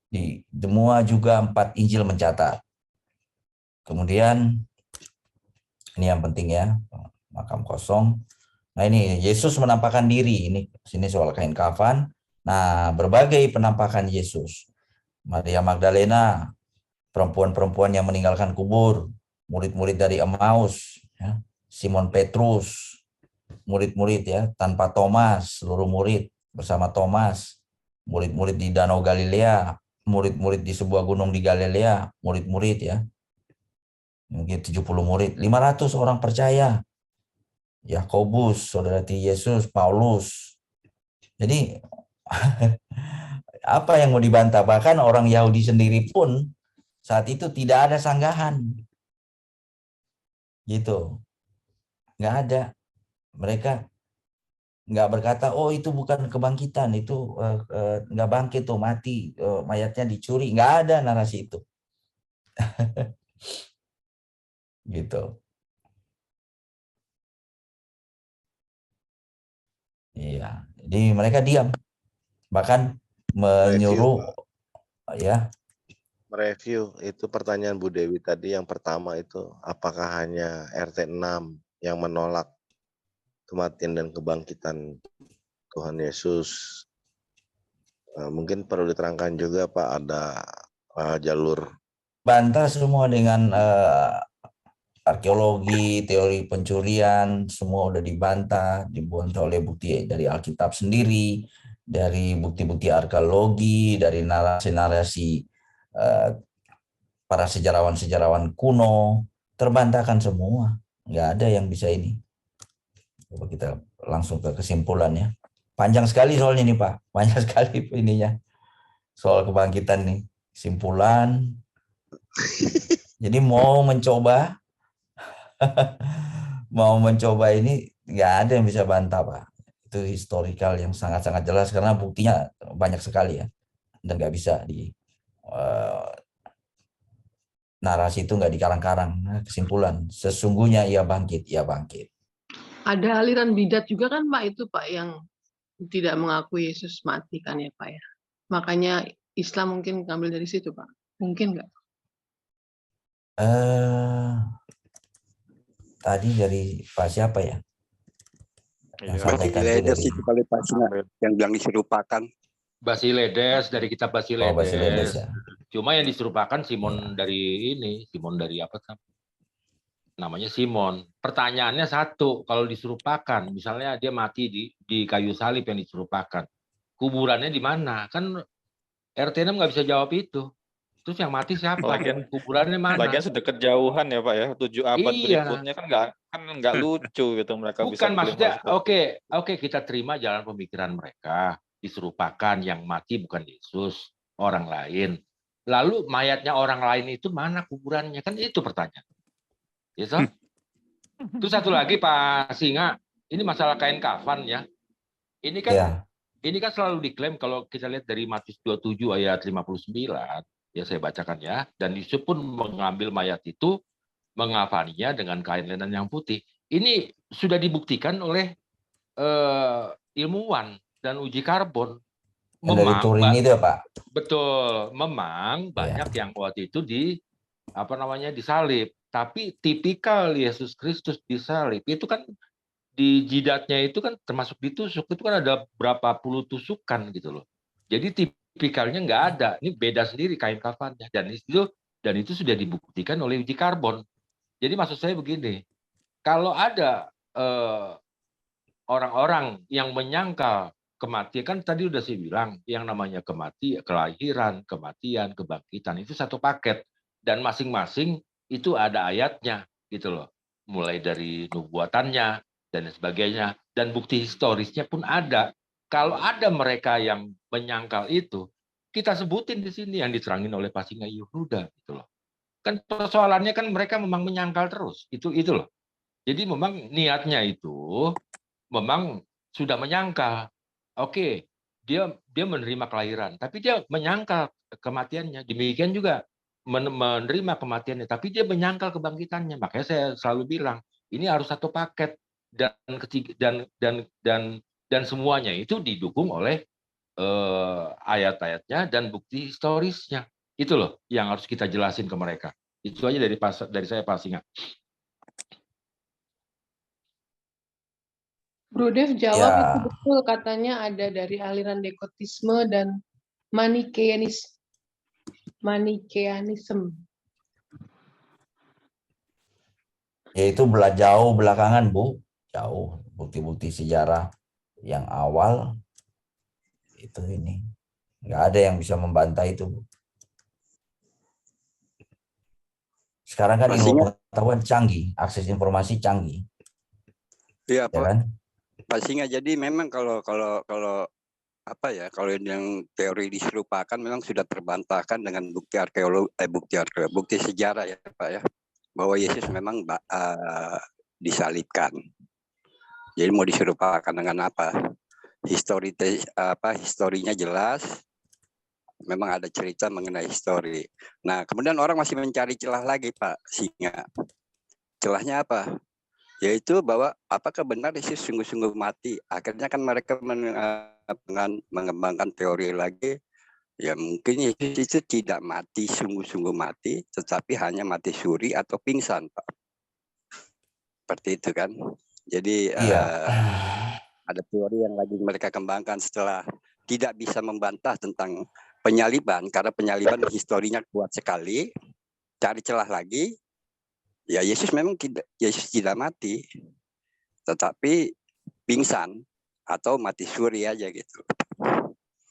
Di semua juga 4 Injil mencatat. Kemudian ini yang penting ya, makam kosong. Nah ini Yesus menampakkan diri, ini sini soal kain kafan. Nah berbagai penampakan Yesus. Maria Magdalena, perempuan-perempuan yang meninggalkan kubur, murid-murid dari Emmaus, ya. Simon Petrus, murid-murid ya, tanpa Thomas, seluruh murid bersama Thomas, murid-murid di Danau Galilea, murid-murid di sebuah gunung di Galilea, murid-murid ya. Mungkin 70 murid, 500 orang percaya. Yakobus, saudara Yesus, Paulus. Jadi apa yang mau dibantah? Bahkan orang Yahudi sendiri pun saat itu tidak ada sanggahan. Gitu. Nggak ada. Mereka nggak berkata, oh itu bukan kebangkitan, itu nggak bangkit tuh, mati, mayatnya dicuri. Nggak ada narasi itu. Gitu. Iya, jadi mereka diam. Bahkan menyuruh ya. Mereview itu pertanyaan Bu Dewi tadi yang pertama itu, apakah hanya RT 6 yang menolak kematian dan kebangkitan Tuhan Yesus? Mungkin perlu diterangkan juga Pak, ada jalur bantah semua dengan arkeologi, teori pencurian, semua udah dibantah, dibantah oleh bukti dari Alkitab sendiri, dari bukti-bukti arkeologi, dari narasi-narasi para sejarawan-sejarawan kuno, terbantahkan semua. Nggak ada yang bisa ini. Coba kita langsung ke kesimpulannya. Panjang sekali soalnya nih Pak, banyak sekali ininya. Soal kebangkitan nih, kesimpulan. Jadi mau mencoba ini nggak ada yang bisa bantah Pak. Itu historical yang sangat-sangat jelas karena buktinya banyak sekali ya, dan nggak bisa di narasi itu nggak dikarang-karang. Nah, kesimpulan sesungguhnya ia bangkit. Ada aliran bidat juga kan Pak, itu Pak yang tidak mengakui Yesus mati kan ya Pak ya. Makanya Islam mungkin ngambil dari situ Pak. Mungkin nggak? Tadi dari Pak siapa ya? Yang sampaikan itu Basiledes dari itu kali Pak yang bilang diserupakan. Basiledes, dari kitab Basiledes. Basiledes ya. Cuma yang diserupakan Simon dari ini, Simon dari apa kan? namanya Simon. Pertanyaannya satu, kalau diserupakan, misalnya dia mati di kayu salib yang diserupakan, kuburannya di mana? Kan RT 6 nggak bisa jawab itu. Terus yang mati siapa? Kuburannya mana? Lagian sudah kejauhan ya Pak ya, 7 abad Iya. berikutnya kan nggak lucu gitu mereka bisa Bukan, klaim maksudnya hal seperti oke, kita terima jalan pemikiran mereka, diserupakan, yang mati bukan Yesus, orang lain. Lalu mayatnya orang lain itu mana kuburannya? Kan itu pertanyaan. Ya, toh? Terus satu lagi Pak Singa, ini masalah kain kafan ya. Ini kan Ya. ini kan selalu diklaim kalau kita lihat dari Matius 27 ayat 59, ya saya bacakan ya, dan Yusuf pun mengambil mayat itu, mengafaninya dengan kain lenan yang putih. Ini sudah dibuktikan oleh ilmuwan dan uji karbon. Dari Turing itu ya Pak? Betul, memang banyak yang waktu itu disalib. Tapi tipikal Yesus Kristus disalib itu kan di jidatnya itu kan termasuk ditusuk, itu kan ada berapa puluh tusukan gitu loh. Jadi tipikalnya nggak ada. Ini beda sendiri kain kafannya, dan itu sudah dibuktikan oleh uji karbon. Jadi maksud saya begini, kalau ada orang-orang yang menyangkal kematian, kan tadi udah saya bilang yang namanya kelahiran, kematian, kebangkitan itu satu paket, dan masing-masing itu ada ayatnya gitu loh, mulai dari nubuatannya dan sebagainya, dan bukti historisnya pun ada. Kalau ada mereka yang menyangkal itu, kita sebutin di sini yang diterangin oleh Pak Singa Yehuda gitu loh. Kan persoalannya kan mereka memang menyangkal terus, itu loh. Jadi memang niatnya itu memang sudah menyangkal. Oke, dia menerima kelahiran, tapi dia menyangkal kematiannya. Demikian juga menerima kematiannya, tapi dia menyangkal kebangkitannya. Makanya saya selalu bilang ini harus satu paket, dan semuanya itu didukung oleh ayat-ayatnya dan bukti historisnya. Itu loh yang harus kita jelasin ke mereka. Itu aja dari saya Pak Singa. Bro Dev jawab itu betul, katanya ada dari aliran dekotisme dan Manikeanisme. Ya itu jauh belakangan Bu, jauh bukti-bukti sejarah yang awal itu ini nggak ada yang bisa membantah itu Bu. Sekarang kan ilmu pengetahuan canggih, akses informasi canggih. Iya, ya kan? Pak Singa, jadi memang kalau yang teori diserupakan memang sudah terbantahkan dengan bukti sejarah ya Pak ya, bahwa Yesus memang disalibkan. Jadi mau diserupakan dengan apa? Historinya jelas, memang ada cerita mengenai histori. Nah, kemudian orang masih mencari celah lagi Pak Singa. Celahnya apa? Yaitu bahwa apakah benar Yesus sungguh-sungguh mati. Akhirnya kan mereka mengembangkan teori lagi, ya mungkin Yesus itu tidak mati sungguh-sungguh mati, tetapi hanya mati suri atau pingsan Pak. Seperti itu kan. Jadi ada teori yang lagi mereka kembangkan setelah tidak bisa membantah tentang penyaliban, karena penyaliban historinya kuat sekali. Cari celah lagi. Ya Yesus memang tidak mati, tetapi pingsan atau mati suri aja gitu.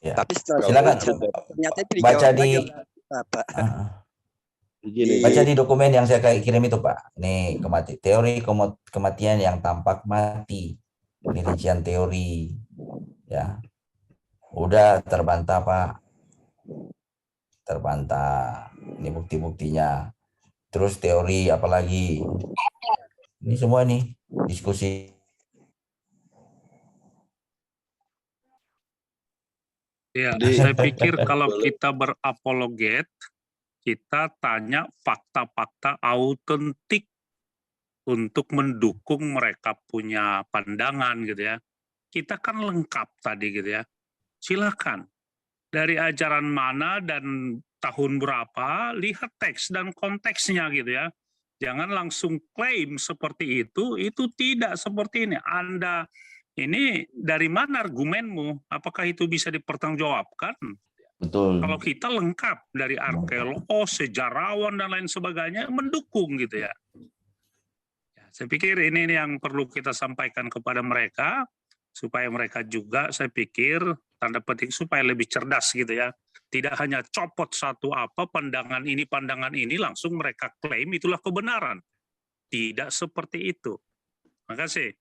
Ya. Tapi silakan ternyata itu baca baca di dokumen yang saya kirim itu Pak. Nih teori kematian yang tampak mati, rincian teori, ya udah terbantah Pak, terbantah. Ini bukti-buktinya. Terus teori apalagi? Ini semua nih diskusi. Ya, saya pikir kalau kita berapologet, kita tanya fakta-fakta autentik untuk mendukung mereka punya pandangan gitu ya. Kita kan lengkap tadi gitu ya. Silakan. Dari ajaran mana dan tahun berapa, lihat teks dan konteksnya gitu ya. Jangan langsung klaim seperti itu tidak seperti ini. Anda ini dari mana argumenmu? Apakah itu bisa dipertanggungjawabkan? Betul. Kalau kita lengkap dari arkeolog, sejarawan dan lain sebagainya mendukung gitu ya. Saya pikir ini yang perlu kita sampaikan kepada mereka, supaya mereka juga, saya pikir, tanda petik, supaya lebih cerdas gitu ya. Tidak hanya copot satu pandangan ini, langsung mereka klaim itulah kebenaran. Tidak seperti itu. Makasih.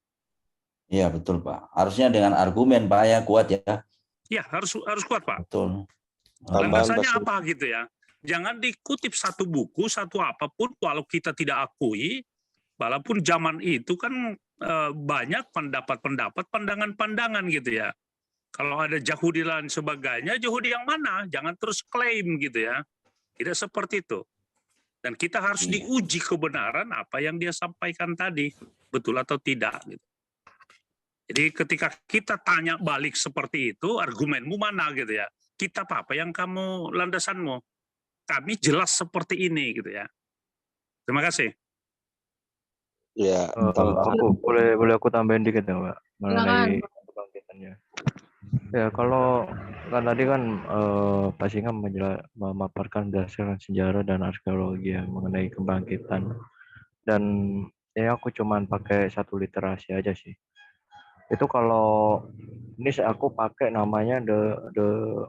Iya betul Pak. Harusnya dengan argumen Pak ya, kuat ya. Ya harus kuat Pak. Betul. Landasannya apa gitu ya. Jangan dikutip satu buku, satu apapun, walau kita tidak akui, walaupun zaman itu kan banyak pendapat-pendapat, pandangan-pandangan gitu ya. Kalau ada Yahudi dan sebagainya, Yahudi yang mana? Jangan terus klaim gitu ya. Tidak seperti itu. Dan kita harus diuji kebenaran apa yang dia sampaikan tadi, betul atau tidak. Gitu. Jadi ketika kita tanya balik seperti itu, argumenmu mana gitu ya? Kita apa yang kamu landasanmu? Kami jelas seperti ini gitu ya. Terima kasih. Ya, aku boleh aku tambahin dikit ya, Mbak, mengenai kebangkitannya. Ya, kalau kan tadi kan Pak Singa memaparkan berdasarkan sejarah dan arkeologi ya, mengenai kebangkitan. Dan ya aku cuman pakai satu literasi aja sih. Itu kalau ini aku pakai namanya the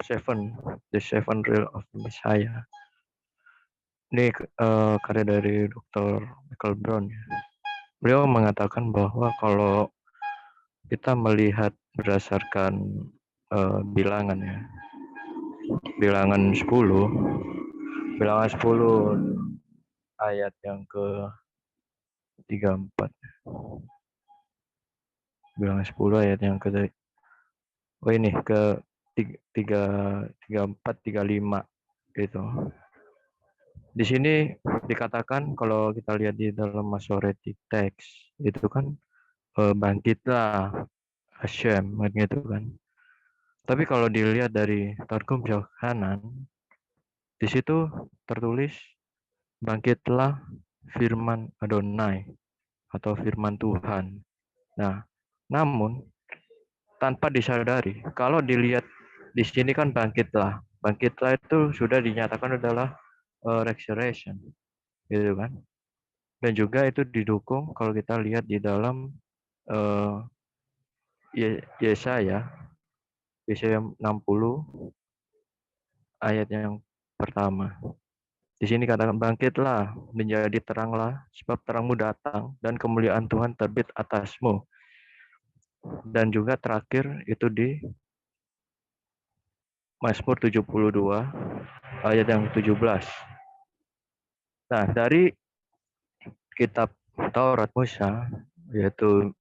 seven real of the Messiah. Ini karya dari Dr. Michael Brown. Beliau mengatakan bahwa kalau kita melihat berdasarkan bilangan ya, bilangan 10 ayat yang ke 34, bilangan 10 ayat yang ke ke 34 35 gitu. Di sini dikatakan kalau kita lihat di dalam Masoretic text itu kan bangkitlah Hashem gitu kan. Tapi kalau dilihat dari Targum Yohanan, di situ tertulis bangkitlah firman Adonai atau firman Tuhan. Nah, namun tanpa disadari, kalau dilihat di sini kan bangkitlah itu sudah dinyatakan adalah resurrection, gitu kan. Dan juga itu didukung kalau kita lihat di dalam Yesaya 60 ayat yang pertama. Di sini katakan bangkitlah, menjadi teranglah, sebab terangmu datang dan kemuliaan Tuhan terbit atasmu. Dan juga terakhir itu di Mazmur 72 ayat yang 17. Nah, dari kitab Taurat Musa yaitu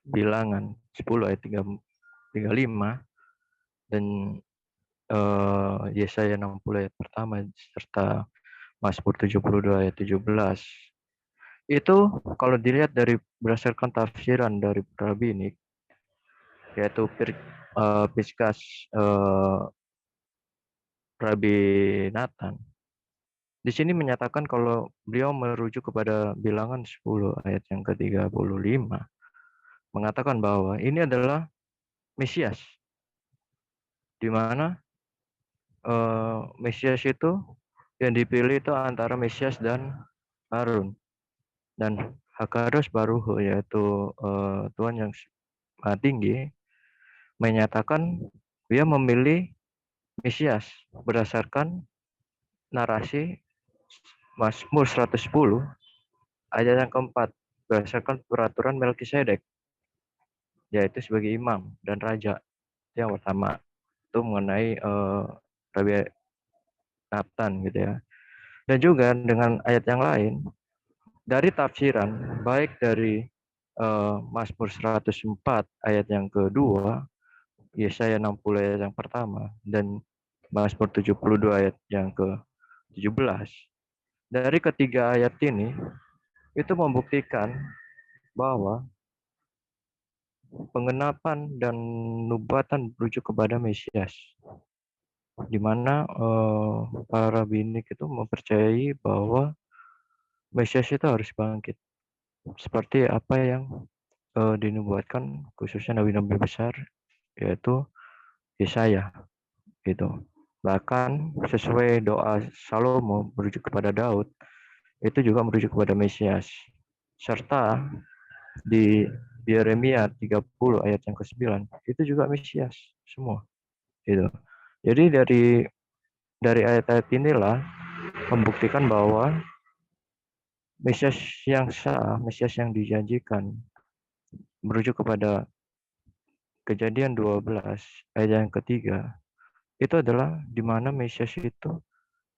bilangan 10 ayat 35 dan Yesaya 60 ayat pertama serta Mazmur 72 ayat 17. Itu kalau dilihat dari berdasarkan tafsiran dari rabbinik yaitu Piskas Rabbi Nathan. Di sini menyatakan kalau beliau merujuk kepada bilangan 10 ayat yang ke-35 mengatakan bahwa ini adalah Mesias. Di mana Mesias itu yang dipilih itu antara Mesias dan Harun. Dan Hakados Baruch yaitu Tuhan yang Maha Tinggi menyatakan dia memilih Mesias berdasarkan narasi Mazmur 110 ayat yang keempat berdasarkan peraturan Melkisedek yaitu sebagai imam dan raja. Yang pertama itu mengenai Rabbi Nathan gitu ya. Dan juga dengan ayat yang lain dari tafsiran baik dari Mazmur 104 ayat yang kedua, Yesaya 60 ayat yang pertama dan Mazmur 72 ayat yang ke-17. Dari ketiga ayat ini itu membuktikan bahwa pengenapan dan nubuatan merujuk kepada Mesias, di mana para rabbinik itu mempercayai bahwa Mesias itu harus bangkit, seperti apa yang dinubuatkan khususnya nabi-nabi besar, yaitu Yesaya, gitu. Bahkan sesuai doa Salomo merujuk kepada Daud, itu juga merujuk kepada Mesias. serta di Yeremia 30 ayat yang ke-9 itu juga Mesias semua. Gitu. Jadi dari ayat-ayat inilah membuktikan bahwa Mesias yang sah, Mesias yang dijanjikan merujuk kepada Kejadian 12 ayat yang ketiga itu adalah di mana Mesias itu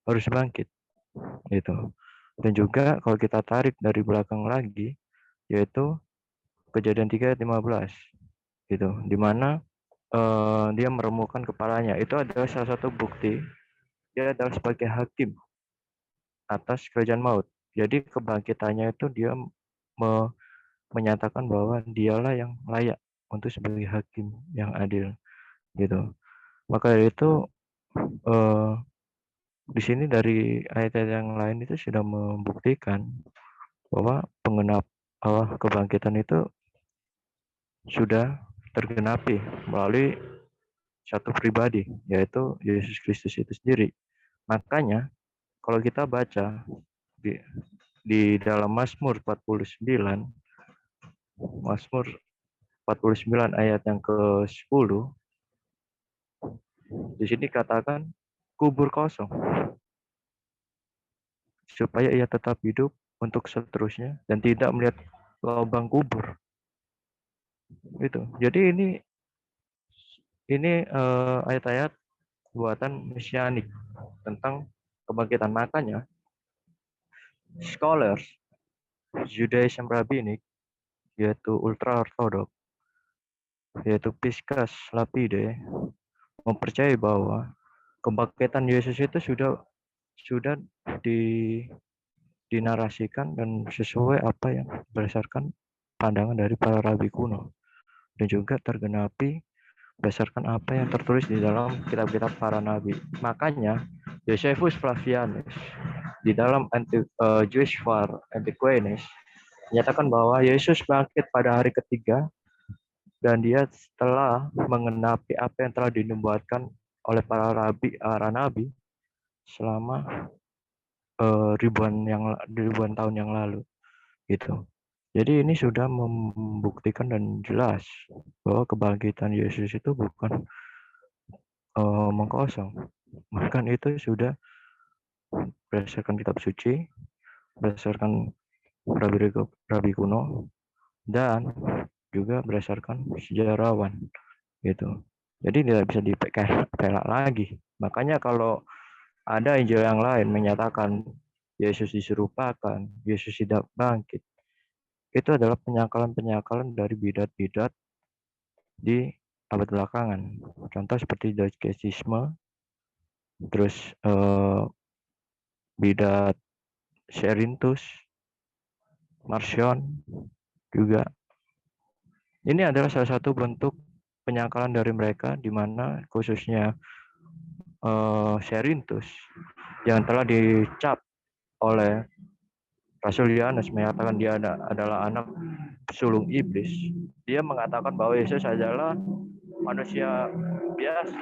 harus bangkit gitu. Dan juga kalau kita tarik dari belakang lagi yaitu Kejadian 3 ayat 15 gitu, di mana dia meremukkan kepalanya. Itu adalah salah satu bukti dia adalah sebagai hakim atas kerajaan maut. Jadi kebangkitannya itu dia menyatakan bahwa dialah yang layak untuk sebagai hakim yang adil gitu. Maka dari itu di sini dari ayat-ayat yang lain itu sudah membuktikan bahwa pengenap kebangkitan itu sudah tergenapi melalui satu pribadi, yaitu Yesus Kristus itu sendiri. Makanya kalau kita baca di dalam Mazmur 49 ayat yang ke-10, di sini katakan kubur kosong supaya ia tetap hidup untuk seterusnya dan tidak melihat lubang kubur. Itu. Jadi ini ayat-ayat buatan mesianik tentang kebangkitan. Makanya scholars Judaism Rabbinic yaitu ultra orthodox yaitu Piscus Lapide mempercayai bahwa kebangkitan Yesus itu sudah dinarasikan dan sesuai apa yang berdasarkan pandangan dari para rabi kuno dan juga tergenapi berdasarkan apa yang tertulis di dalam kitab-kitab para nabi. Makanya Josephus Flavianus di dalam Jewish War Antiquenes menyatakan bahwa Yesus bangkit pada hari ketiga dan dia telah mengenapi apa yang telah dinubuatkan oleh para nabi selama ribuan tahun yang lalu gitu. Jadi ini sudah membuktikan dan jelas bahwa kebangkitan Yesus itu bukan omong kosong, bahkan itu sudah berdasarkan kitab suci, berdasarkan rabi kuno, dan juga berdasarkan sejarawan gitu. Jadi tidak bisa dipelak lagi. Makanya kalau ada Injil yang lain menyatakan Yesus diserupakan, Yesus tidak bangkit, itu adalah penyangkalan dari bidat-bidat di abad belakangan. Contoh seperti Docetisme, terus bidat Cerinthus, Marcion juga. Ini adalah salah satu bentuk penyangkalan dari mereka, di mana khususnya Cerinthus yang telah dicap oleh Rasul Yohanes menyatakan dia adalah anak sulung iblis. Dia mengatakan bahwa Yesus adalah manusia biasa,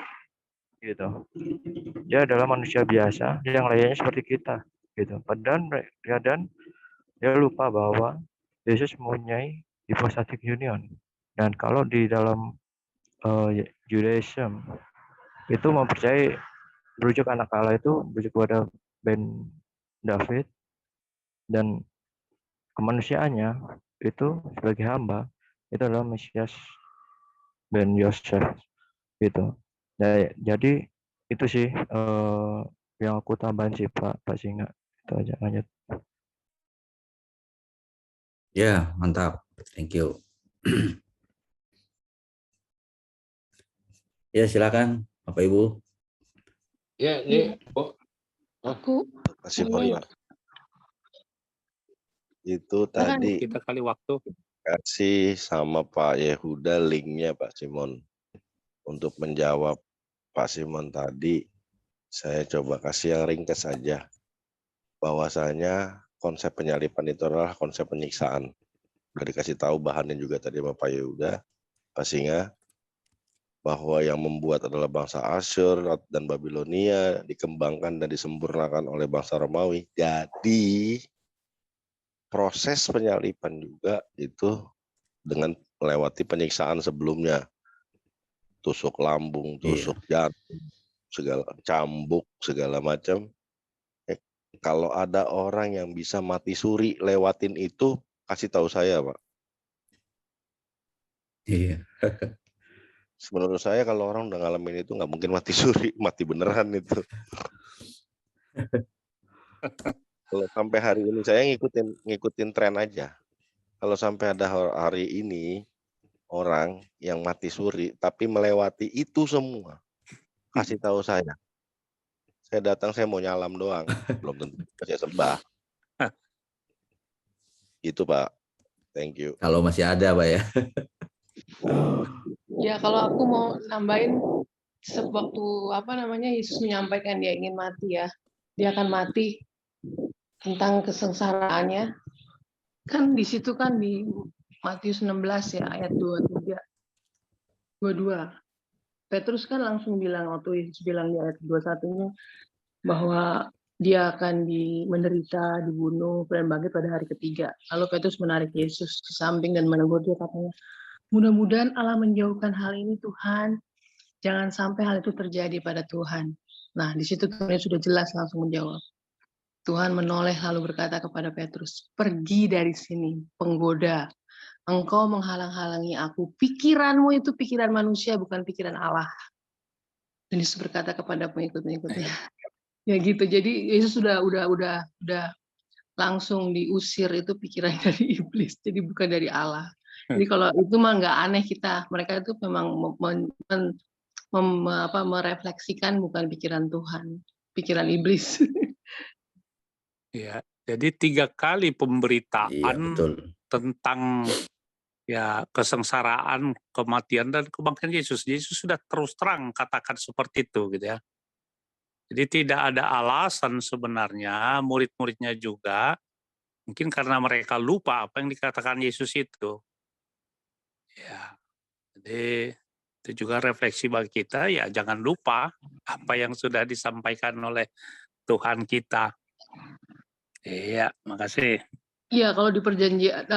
gitu. Dia adalah manusia biasa yang layaknya seperti kita, gitu. Dan dia lupa bahwa Yesus mempunyai hypostatic union. Dan kalau di dalam Judaism itu mempercayai merujuk anak Allah itu merujuk kepada Ben David, dan kemanusiaannya itu sebagai hamba itu adalah Mesias Ben Yosef gitu. Nah, jadi itu sih yang aku tambahin sih Pak Singa, itu aja. Lanjut. Ya, mantap, thank you. Ya, silakan Bapak Ibu. Ya, ini aku Masih Pak. Itu tadi kita kali waktu kasih sama Pak Yehuda linknya Pak Simon. Untuk menjawab Pak Simon tadi, saya coba kasih yang ringkas saja. Bahwasanya konsep penyalipan itu adalah konsep penyiksaan. Sudah dikasih tahu bahannya juga tadi sama Pak Yehuda, Pak Singa, bahwa yang membuat adalah bangsa Asyur dan Babilonia, dikembangkan dan disempurnakan oleh bangsa Romawi. Jadi proses penyaliban juga itu dengan melewati penyiksaan sebelumnya. Tusuk lambung, tusuk jantung, segala cambuk, segala macam. Kalau ada orang yang bisa mati suri lewatin itu, kasih tahu saya, Pak. Iya. Menurut saya kalau orang udah ngalamin itu nggak mungkin mati suri, mati beneran itu. Kalau sampai hari ini saya ngikutin tren aja. Kalau sampai ada hari ini orang yang mati suri tapi melewati itu semua, kasih tahu saya. Saya datang, saya mau nyalam doang, belum tentu saya sembah. Itu Pak. Thank you. Kalau masih ada, Pak ya. Ya, kalau aku mau nambahin sewaktu Yesus menyampaikan dia ingin mati ya. Dia akan mati tentang kesengsaraannya. Kan di situ kan di Matius 16 ya ayat 23. 22. Petrus kan langsung bilang waktu Yesus bilang di ayat 21-nya bahwa dia akan menderita, dibunuh, dan bangkit pada hari ketiga. Lalu Petrus menarik Yesus ke samping dan menegur dia katanya, mudah-mudahan Allah menjauhkan hal ini Tuhan. Jangan sampai hal itu terjadi pada Tuhan. Nah, di situ Tuhan sudah jelas langsung menjawab. Tuhan menoleh lalu berkata kepada Petrus, pergi dari sini, penggoda. Engkau menghalang-halangi aku. Pikiranmu itu pikiran manusia, bukan pikiran Allah. Dan Yesus berkata kepada pengikut-pengikutnya. Ya gitu. Jadi Yesus sudah langsung diusir itu pikiran dari iblis. Jadi bukan dari Allah. Jadi kalau itu mah nggak aneh kita. Mereka itu memang merefleksikan bukan pikiran Tuhan, pikiran iblis. Ya, jadi 3 kali pemberitaan tentang ya kesengsaraan, kematian dan kebangkitan Yesus. Yesus sudah terus terang katakan seperti itu gitu ya. Jadi tidak ada alasan sebenarnya murid-muridnya juga mungkin karena mereka lupa apa yang dikatakan Yesus itu. Ya. Jadi itu juga refleksi bagi kita ya jangan lupa apa yang sudah disampaikan oleh Tuhan kita. Iya, makasih. Iya, kalau di perjanjian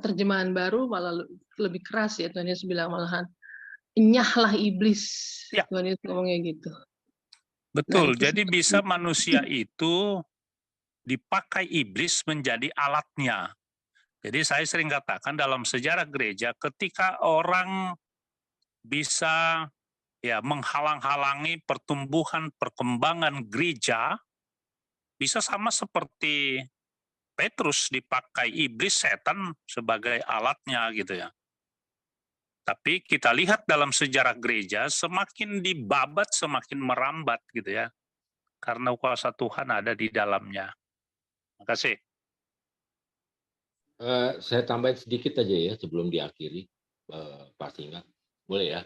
terjemahan baru malah lebih keras ya Tuhan Yesus bilang malahan enyahlah iblis. Ya. Tuhan Yesus ngomongnya gitu. Betul. Nah, jadi bisa manusia itu dipakai iblis menjadi alatnya. Jadi saya sering katakan dalam sejarah gereja ketika orang bisa ya menghalang-halangi pertumbuhan perkembangan gereja bisa sama seperti Petrus dipakai iblis setan sebagai alatnya gitu ya. Tapi kita lihat dalam sejarah gereja semakin dibabat semakin merambat gitu ya. Karena kuasa Tuhan ada di dalamnya. Terima kasih. Saya tambahin sedikit aja ya sebelum diakhiri, Pak Singa. Boleh ya?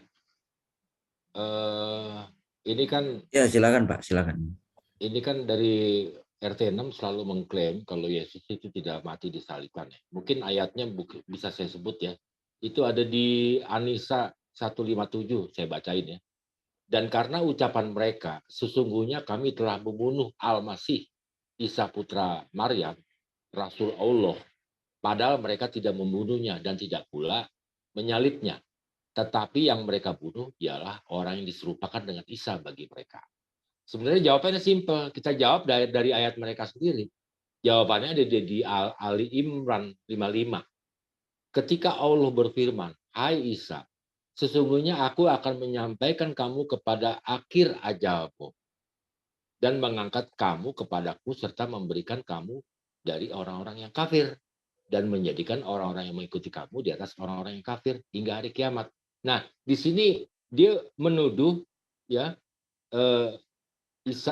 Ini kan... Ya silakan Pak, silakan. Ini kan dari RT 6 selalu mengklaim kalau Yesus itu tidak mati disalibkan. Mungkin ayatnya bisa saya sebut ya. Itu ada di Anisa 157, saya bacain ya. Dan karena ucapan mereka, sesungguhnya kami telah membunuh Al-Masih, Isa putra Maryam, Rasul Allah. Padahal mereka tidak membunuhnya dan tidak pula menyalibnya. Tetapi yang mereka bunuh ialah orang yang diserupakan dengan Isa bagi mereka. Sebenarnya jawabannya simpel. Kita jawab dari ayat mereka sendiri. Jawabannya ada di Ali Imran 55. Ketika Allah berfirman, hai Isa, sesungguhnya aku akan menyampaikan kamu kepada akhir ajalmu dan mengangkat kamu kepadaku serta memberikan kamu dari orang-orang yang kafir dan menjadikan orang-orang yang mengikuti kamu di atas orang-orang yang kafir hingga hari kiamat. Nah, di sini dia menuduh ya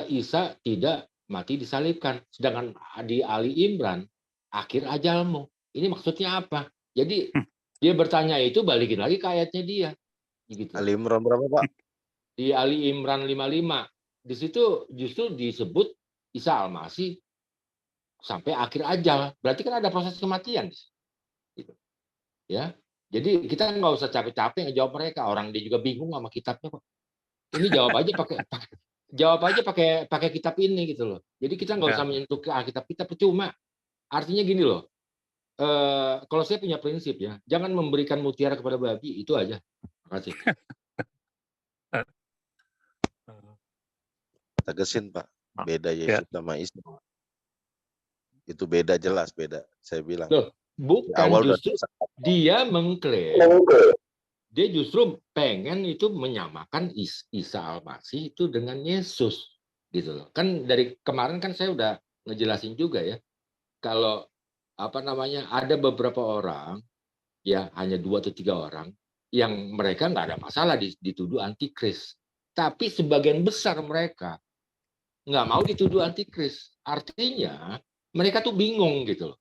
Isa tidak mati disalibkan, sedangkan di Ali Imran akhir ajalmu. Ini maksudnya apa? Jadi dia bertanya itu balikin lagi ke ayatnya dia. Gitu. Ali Imran berapa Pak? Di Ali Imran 55. Di situ justru disebut Isa Al-Masih sampai akhir ajal. Berarti kan ada proses kematian. Gitu. Ya. Jadi kita nggak usah capek-capek ngejawab mereka. Orang dia juga bingung sama kitabnya kok. Ini jawab aja pakai kitab ini gitu loh. Jadi kita nggak usah menyentuh ke Alkitab kita percuma. Artinya gini loh, kalau saya punya prinsip ya, jangan memberikan mutiara kepada babi, itu aja. Makasih. Tegesin Pak, beda Ya. Yesus sama Isa. Itu beda, jelas beda. Saya bilang. Loh, Di bukan awal udah justru dia mengklaim, dia justru pengen itu menyamakan Isa Al-Masih itu dengan Yesus, gitu loh. Kan dari kemarin kan saya udah ngejelasin juga ya, kalau apa namanya ada beberapa orang, ya hanya 2 atau 3 orang yang mereka nggak ada masalah dituduh antikris, tapi sebagian besar mereka nggak mau dituduh antikris. Artinya mereka tuh bingung gitu loh.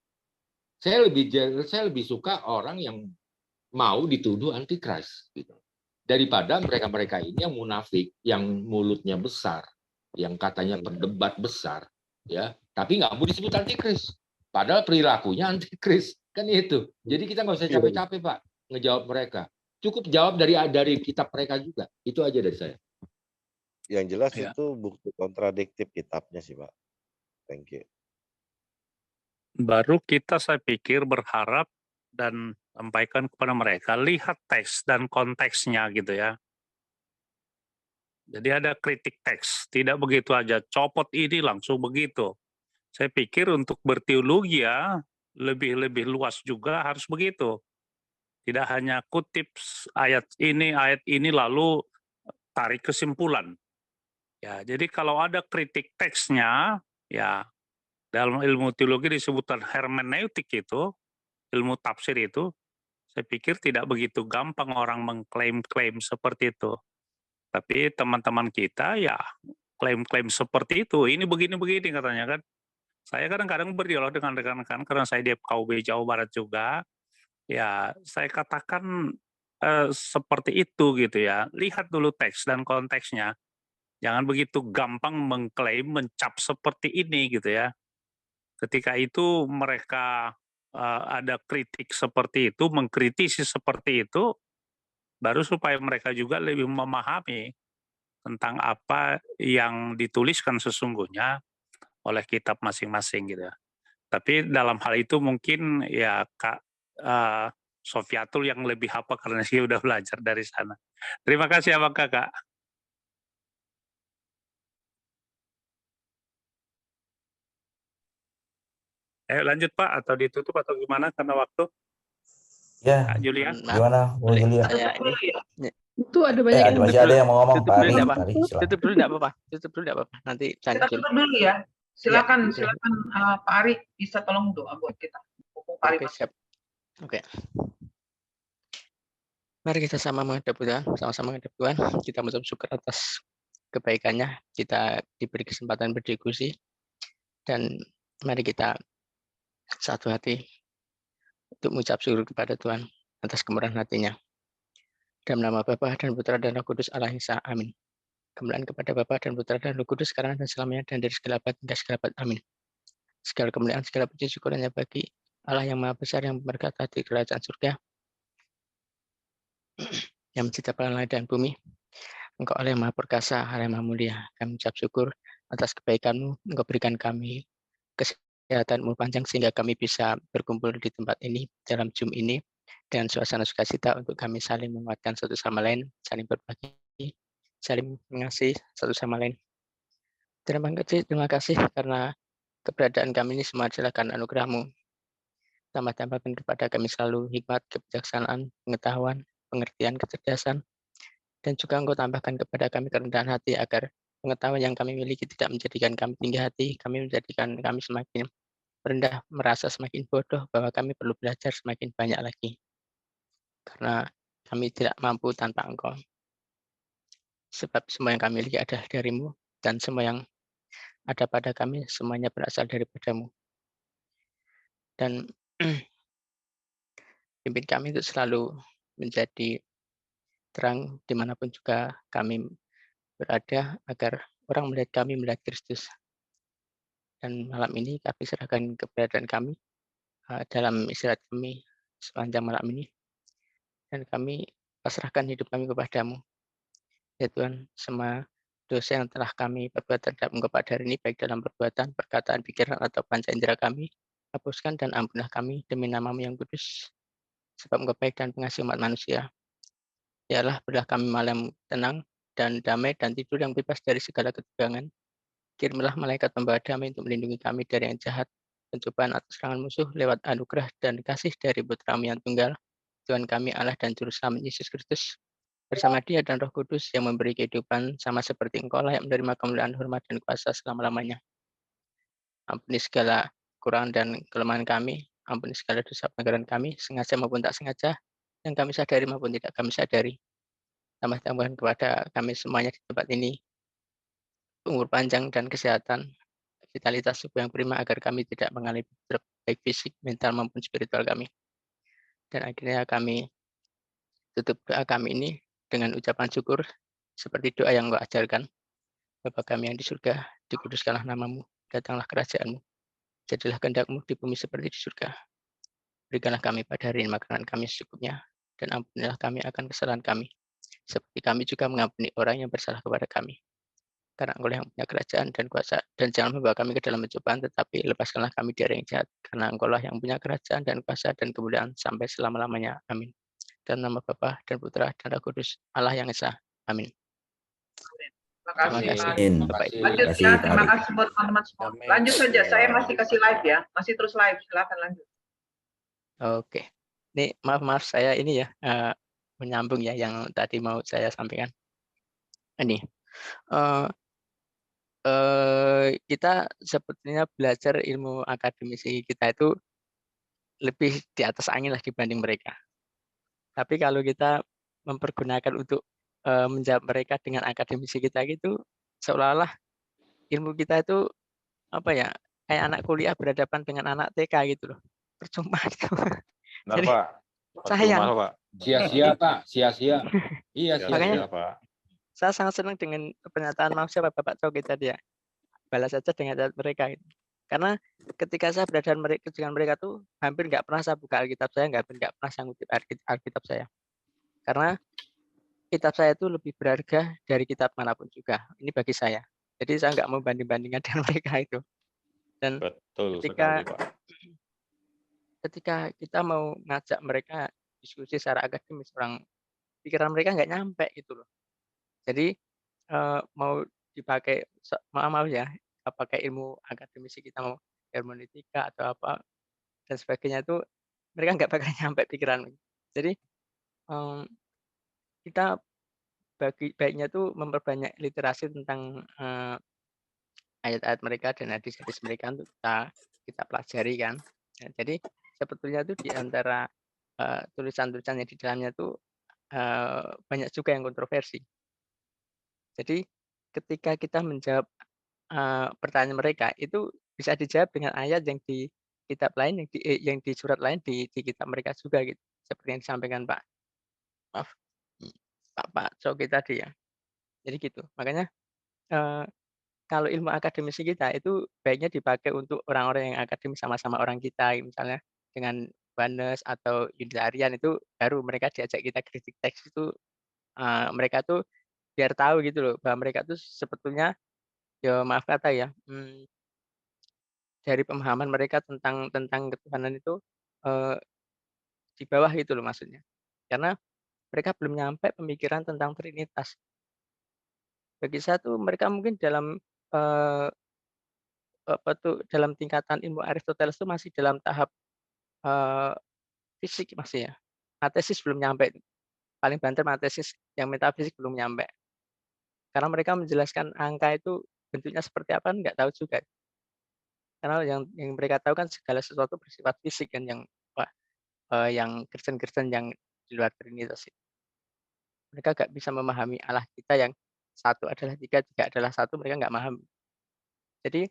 Saya lebih suka orang yang mau dituduh antikris gitu, daripada mereka ini yang munafik, yang mulutnya besar, yang katanya berdebat besar, ya, tapi nggak mau disebut antikris, padahal perilakunya antikris, kan itu. Jadi kita nggak usah capek-capek Pak ngejawab mereka, cukup jawab dari kitab mereka juga. Itu aja dari saya. Yang jelas Ya. itu bukti kontradiktif kitabnya sih Pak. Thank you. Baru kita saya pikir berharap dan sampaikan kepada mereka, lihat teks dan konteksnya gitu ya. Jadi ada kritik teks, tidak begitu aja copot ini langsung begitu. Saya pikir untuk berteologi ya lebih luas juga harus begitu. Tidak hanya kutip ayat ini lalu tarik kesimpulan. Ya, jadi kalau ada kritik teksnya, ya dalam ilmu teologi disebutkan hermeneutik itu, ilmu tafsir itu, saya pikir tidak begitu gampang orang mengklaim-klaim seperti itu. Tapi teman-teman kita ya klaim-klaim seperti itu, ini begini-begini katanya kan. Saya kadang-kadang berdialog dengan rekan-rekan karena saya di FKUB Jawa Barat juga, ya saya katakan seperti itu gitu ya. Lihat dulu teks dan konteksnya. Jangan begitu gampang mengklaim, mencap seperti ini gitu ya. Ketika itu mereka ada kritik seperti itu, mengkritisi seperti itu, baru supaya mereka juga lebih memahami tentang apa yang dituliskan sesungguhnya oleh kitab masing-masing gitu ya. Tapi dalam hal itu mungkin ya Kak Sofiatul yang lebih apa karena dia udah belajar dari sana. Terima kasih Abang Kakak. Ayo lanjut Pak, atau ditutup atau gimana karena waktu? Ya, Kak Julia. gimana Bu Julia? Itu ada banyak yang Masih ada yang mau ngomong, tutup Pak dulu Ari. enggak, Pak? Pak Ari, silakan. Tutup dulu enggak apa-apa. Tutup dulu enggak apa-apa. Nanti Kita lanjut. tutup dulu ya. Silakan, Ya, silakan Pak Ari bisa tolong doa buat kita. Pak Ari, Oke, siap. Oke. Mari kita sama menghadap Tuhan, sama-sama menghadap Tuhan. Kita mengucap syukur atas kebaikannya. Kita diberi kesempatan berdiskusi. Dan mari kita satu hati untuk mengucap syukur kepada Tuhan atas kemurahan hatinya. Dalam nama Bapa dan Putra dan Roh Kudus Allah Esa. Amin. Kemuliaan kepada Bapa dan Putra dan Roh Kudus sekarang dan selamanya dan dari segala abad hingga segala abad. Amin. Segala kemuliaan, segala puji syukur hanya bagi Allah yang Maha Besar, yang berkata di kerajaan surga, yang menciptakan langit dan bumi. Engkau Allah yang Maha Perkasa, Allah yang Maha Mulia. Kami ucap syukur atas kebaikan-Mu. Engkau berikan kami kesehatan umur panjang sehingga kami bisa berkumpul di tempat ini dalam Zoom ini dengan suasana sukacita untuk kami saling menguatkan satu sama lain, saling berbagi, saling mengasihi satu sama lain. Terima kasih karena keberadaan kami ini semua adalah karena anugerah-Mu. Tambah-tambahkan kepada kami selalu hikmat, kebijaksanaan, pengetahuan, pengertian, kecerdasan, dan juga Engkau tambahkan kepada kami kerendahan hati agar pengetahuan yang kami miliki tidak menjadikan kami tinggi hati, kami menjadikan kami semakin rendah, merasa semakin bodoh, bahwa kami perlu belajar semakin banyak lagi. Karena kami tidak mampu tanpa Engkau. Sebab semua yang kami miliki adalah dari-Mu, dan semua yang ada pada kami semuanya berasal daripada-Mu. Dan pimpin kami untuk selalu menjadi terang dimanapun juga kami berada, agar orang melihat kami melihat Kristus. Dan malam ini kami serahkan keberadaan kami dalam istirahat kami sepanjang malam ini, dan kami pasrahkan hidup kami kepada-Mu. Ya Tuhan, semua dosa yang telah kami perbuat terhadap Engkau pada hari ini, baik dalam perbuatan, perkataan, pikiran, atau panca indera kami, hapuskan dan ampunilah kami demi nama-Mu yang kudus, sebab Engkau baik dan pengasih umat manusia. Ya Allah, berilah kami malam tenang dan damai dan tidur yang bebas dari segala ketegangan. Kirimlah malaikat pembawa damai untuk melindungi kami dari yang jahat, pencobaan atau serangan musuh lewat anugerah dan kasih dari Putra-Mu yang tunggal, Tuhan kami Allah dan Juru Selamat Yesus Kristus. Bersama Dia dan Roh Kudus yang memberi kehidupan sama seperti Engkau layak menerima kemuliaan, hormat, dan kuasa selama-lamanya. Ampuni segala kekurangan dan kelemahan kami, ampuni segala dosa pelanggaran kami, sengaja maupun tak sengaja, yang kami sadari maupun tidak kami sadari. Tambah-tambahkan kepada kami semuanya di tempat ini, umur panjang dan kesehatan, vitalitas tubuh yang prima agar kami tidak mengalami drop baik fisik, mental maupun spiritual kami. Dan akhirnya kami tutup doa kami ini dengan ucapan syukur seperti doa yang Engkau ajarkan. Bapa kami yang di surga, dikuduskanlah nama-Mu, datanglah kerajaan-Mu, jadilah kehendak-Mu di bumi seperti di surga. Berikanlah kami pada hari ini makanan kami secukupnya, dan ampunilah kami akan kesalahan kami, seperti kami juga mengampuni orang yang bersalah kepada kami. Karena Engkau yang punya kerajaan dan kuasa, dan jangan membawa kami ke dalam pencobaan, tetapi lepaskanlah kami dari yang jahat, karena Engkau yang punya kerajaan dan kuasa dan kemuliaan sampai selama-lamanya. Amin. Dan nama Bapa dan Putra dan Roh Kudus, Allah yang Esa. Amin. Terima kasih, Pak. Bapak Ibu. Lanjut ya, terima kasih buat teman-teman semua. Lanjut saja, saya masih kasih live ya, masih terus live, silakan lanjut. Oke, ini maaf saya ini ya menyambung ya yang tadi mau saya sampaikan. Ini kita sebetulnya belajar ilmu akademisi kita itu lebih di atas angin lah dibanding mereka. Tapi kalau kita mempergunakan untuk menjawab mereka dengan akademisi kita gitu, seolah-olah ilmu kita itu apa ya, kayak anak kuliah berhadapan dengan anak TK gitu loh. Percuma gitu. Benar, Jadi, Pak. sayang. Percuma, Pak. Sia-sia, Pak. Sia-sia. Iya, Makanya sia-sia. Pak. saya sangat senang dengan pernyataan maaf siapa Bapak Coki tadi ya. Balas saja dengan ayat mereka. Gitu. Karena ketika saya berhadapan dengan mereka tuh hampir nggak pernah saya buka Alkitab saya, nggak pernah saya ngutip Alkitab saya. Karena kitab saya itu lebih berharga dari kitab manapun juga. Ini bagi saya. Jadi saya nggak mau banding-bandingkan dengan mereka itu. Dan Betul sekali, Pak. ketika kita mau ngajak mereka diskusi secara akademis, pikiran mereka nggak nyampe gitu loh. Jadi mau dipakai maaf ya, pakai ilmu akademisi kita mau hermeneutika atau apa dan sebagainya itu mereka nggak bakal nyampe pikiran. Jadi kita baiknya tuh memperbanyak literasi tentang ayat-ayat mereka dan hadis-hadis mereka untuk kita pelajari kan. Nah, jadi sebetulnya tuh di antara tulisan-tulisan yang di dalamnya tuh banyak juga yang kontroversi. Jadi ketika kita menjawab pertanyaan mereka itu bisa dijawab dengan ayat yang di kitab lain, yang di surat lain di kitab mereka juga gitu. Seperti yang disampaikan Pak Coki tadi ya. Jadi gitu. Makanya kalau ilmu akademisi kita itu baiknya dipakai untuk orang-orang yang akademis sama-sama orang kita, misalnya dengan Barnes atau Unitarian itu baru mereka diajak kita kritik teks itu mereka tuh biar tahu gitu loh bahwa mereka tuh sebetulnya ya maaf kata ya dari pemahaman mereka tentang ketuhanan itu di bawah gitu loh maksudnya. Karena mereka belum nyampe pemikiran tentang Trinitas. Bagi saya tuh mereka mungkin dalam dalam tingkatan ilmu Aristoteles itu masih dalam tahap fisik masih ya. Matesis belum nyampe. Paling banter matesis yang metafisik belum nyampe. Karena mereka menjelaskan angka itu bentuknya seperti apa nggak tahu juga. Karena yang mereka tahu kan segala sesuatu bersifat fisik kan yang Kristen-Kristen yang di luar Trinitas itu. Mereka nggak bisa memahami Allah kita yang satu adalah tiga adalah satu, mereka nggak paham. Jadi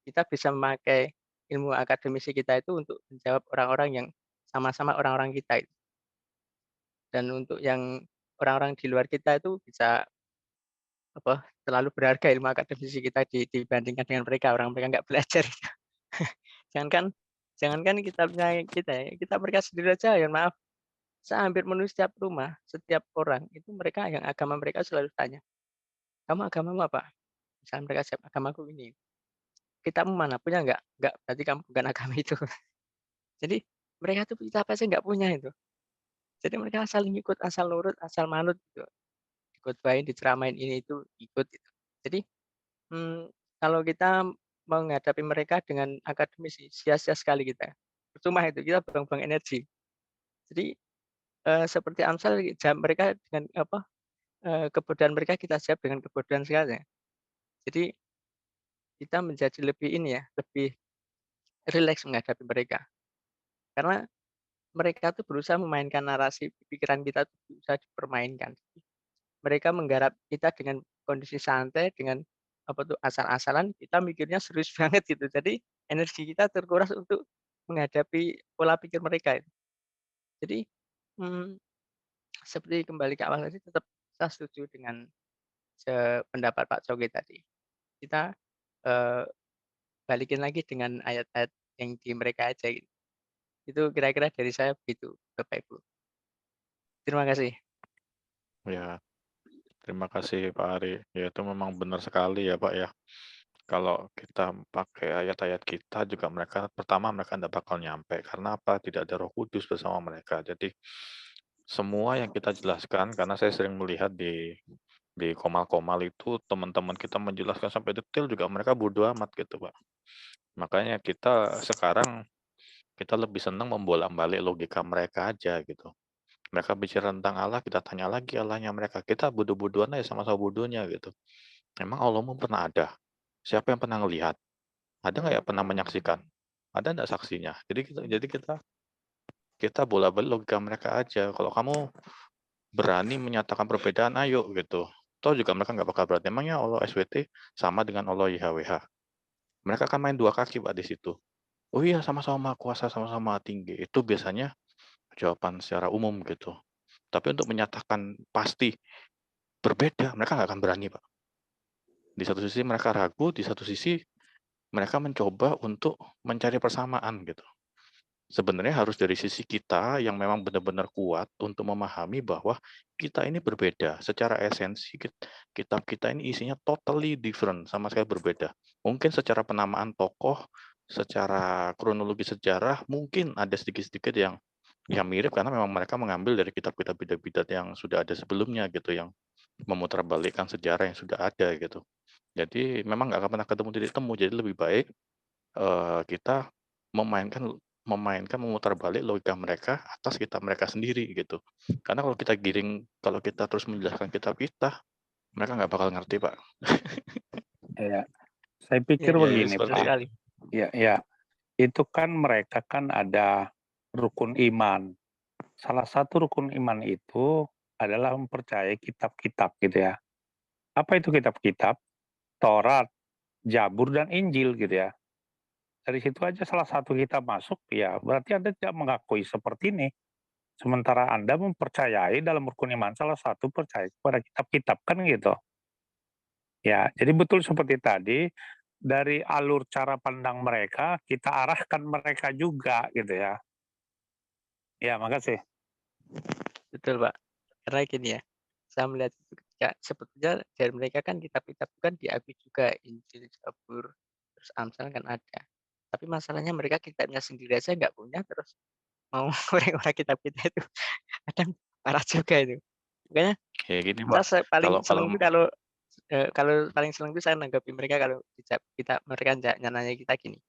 kita bisa memakai ilmu akademisi kita itu untuk menjawab orang-orang yang sama-sama orang-orang kita itu. Dan untuk yang orang-orang di luar kita itu bisa terlalu berharga ilmu akademisi kita dibandingkan dengan mereka, orang mereka nggak belajar. jangankan kita mereka sendiri aja ya maaf. Saya hampir menulis setiap rumah, setiap orang itu mereka yang agama mereka selalu tanya, kamu agamamu apa? Misalnya mereka siap agamaku ini. Kita mana punya nggak? Nggak, berarti kamu bukan agama itu. Jadi mereka tuh kitab aja nggak punya itu. Jadi mereka asal ngikut, asal nurut, asal manut gitu. Dikhotbahin, diceramain ini itu ikut gitu. Jadi kalau kita menghadapi mereka dengan akademis sia-sia sekali kita. Percuma itu, kita buang-buang energi. Jadi seperti Amsal mereka dengan kebodohan mereka kita jawab dengan kebodohan sekali. Jadi kita menjadi lebih ini ya, lebih rileks menghadapi mereka. Karena mereka tuh berusaha memainkan narasi pikiran kita tuh bisa dipermainkan. Mereka menggarap kita dengan kondisi santai, dengan asal-asalan, kita mikirnya serius banget gitu. Jadi energi kita terkuras untuk menghadapi pola pikir mereka. Jadi seperti kembali ke awal tadi, tetap saya setuju dengan pendapat Pak Cogi tadi. Kita balikin lagi dengan ayat-ayat yang di mereka aja gitu. Itu kira-kira dari saya begitu, Bapak Ibu. Terima kasih. Ya, terima kasih Pak Ari. Ya, itu memang benar sekali ya Pak ya. Kalau kita pakai ayat-ayat kita juga mereka tidak bakal nyampe. Karena apa? Tidak ada Roh Kudus bersama mereka. Jadi semua yang kita jelaskan, karena saya sering melihat di komal-komal itu teman-teman kita menjelaskan sampai detail juga mereka bodoh amat gitu Pak. Makanya kita sekarang kita lebih senang membolak-balik logika mereka aja gitu. Mereka bicara tentang Allah, kita tanya lagi Allahnya mereka. Kita bodoh-bodohan aja sama-sama bodohnya gitu. Emang Allahmu pernah ada? Siapa yang pernah ngelihat? Ada nggak ya pernah menyaksikan? Ada nggak saksinya? Jadi kita bolak-balik logika mereka aja. Kalau kamu berani menyatakan perbedaan, ayo gitu. Toh juga mereka nggak bakal berani. Emangnya Allah SWT sama dengan Allah YHWH? Mereka kan main dua kaki Pak di situ. Oh iya, sama-sama kuasa, sama-sama tinggi. Itu biasanya jawaban secara umum gitu. Tapi untuk menyatakan pasti berbeda, mereka nggak akan berani, Pak. Di satu sisi mereka ragu, di satu sisi mereka mencoba untuk mencari persamaan gitu. Sebenarnya harus dari sisi kita yang memang benar-benar kuat untuk memahami bahwa kita ini berbeda. Secara esensi, kitab kita ini isinya totally different, sama sekali berbeda. Mungkin secara penamaan tokoh, secara kronologi sejarah, mungkin ada sedikit-sedikit yang mirip karena memang mereka mengambil dari kitab-kitab bidat-bidat yang sudah ada sebelumnya gitu, yang memutarbalikkan sejarah yang sudah ada gitu. Jadi memang nggak akan pernah ketemu titik temu. Jadi lebih baik kita memutar balik logika mereka atas kitab mereka sendiri gitu. Karena kalau kita terus menjelaskan kitab kita, mereka nggak bakal ngerti Pak. Ya, saya pikir begini Pak. Ya, itu kan mereka kan ada rukun iman. Salah satu rukun iman itu adalah mempercayai kitab-kitab gitu ya. Apa itu kitab-kitab? Taurat, Zabur, dan Injil gitu ya. Dari situ aja salah satu kitab masuk, ya berarti Anda tidak mengakui seperti ini. Sementara Anda mempercayai dalam rukun iman salah satu percaya kepada kitab-kitab kan gitu. Ya, jadi betul seperti tadi, dari alur cara pandang mereka, kita arahkan mereka juga gitu ya. Ya, makasih. Betul Pak. Karena gini ya, saya melihat itu ketika sebetulnya dari mereka kan kitab-kitab kan diakui juga Injil, Zabur, terus Amsal kan ada. Tapi masalahnya mereka kitabnya sendiri aja nggak punya, terus mau orang-orang kitab kita itu kadang parah juga itu. Makanya Kayak gini Pak. saya paling Kalau seneng itu kalau paling seneng itu saya nanggapi mereka kalau mereka nanya kita gini.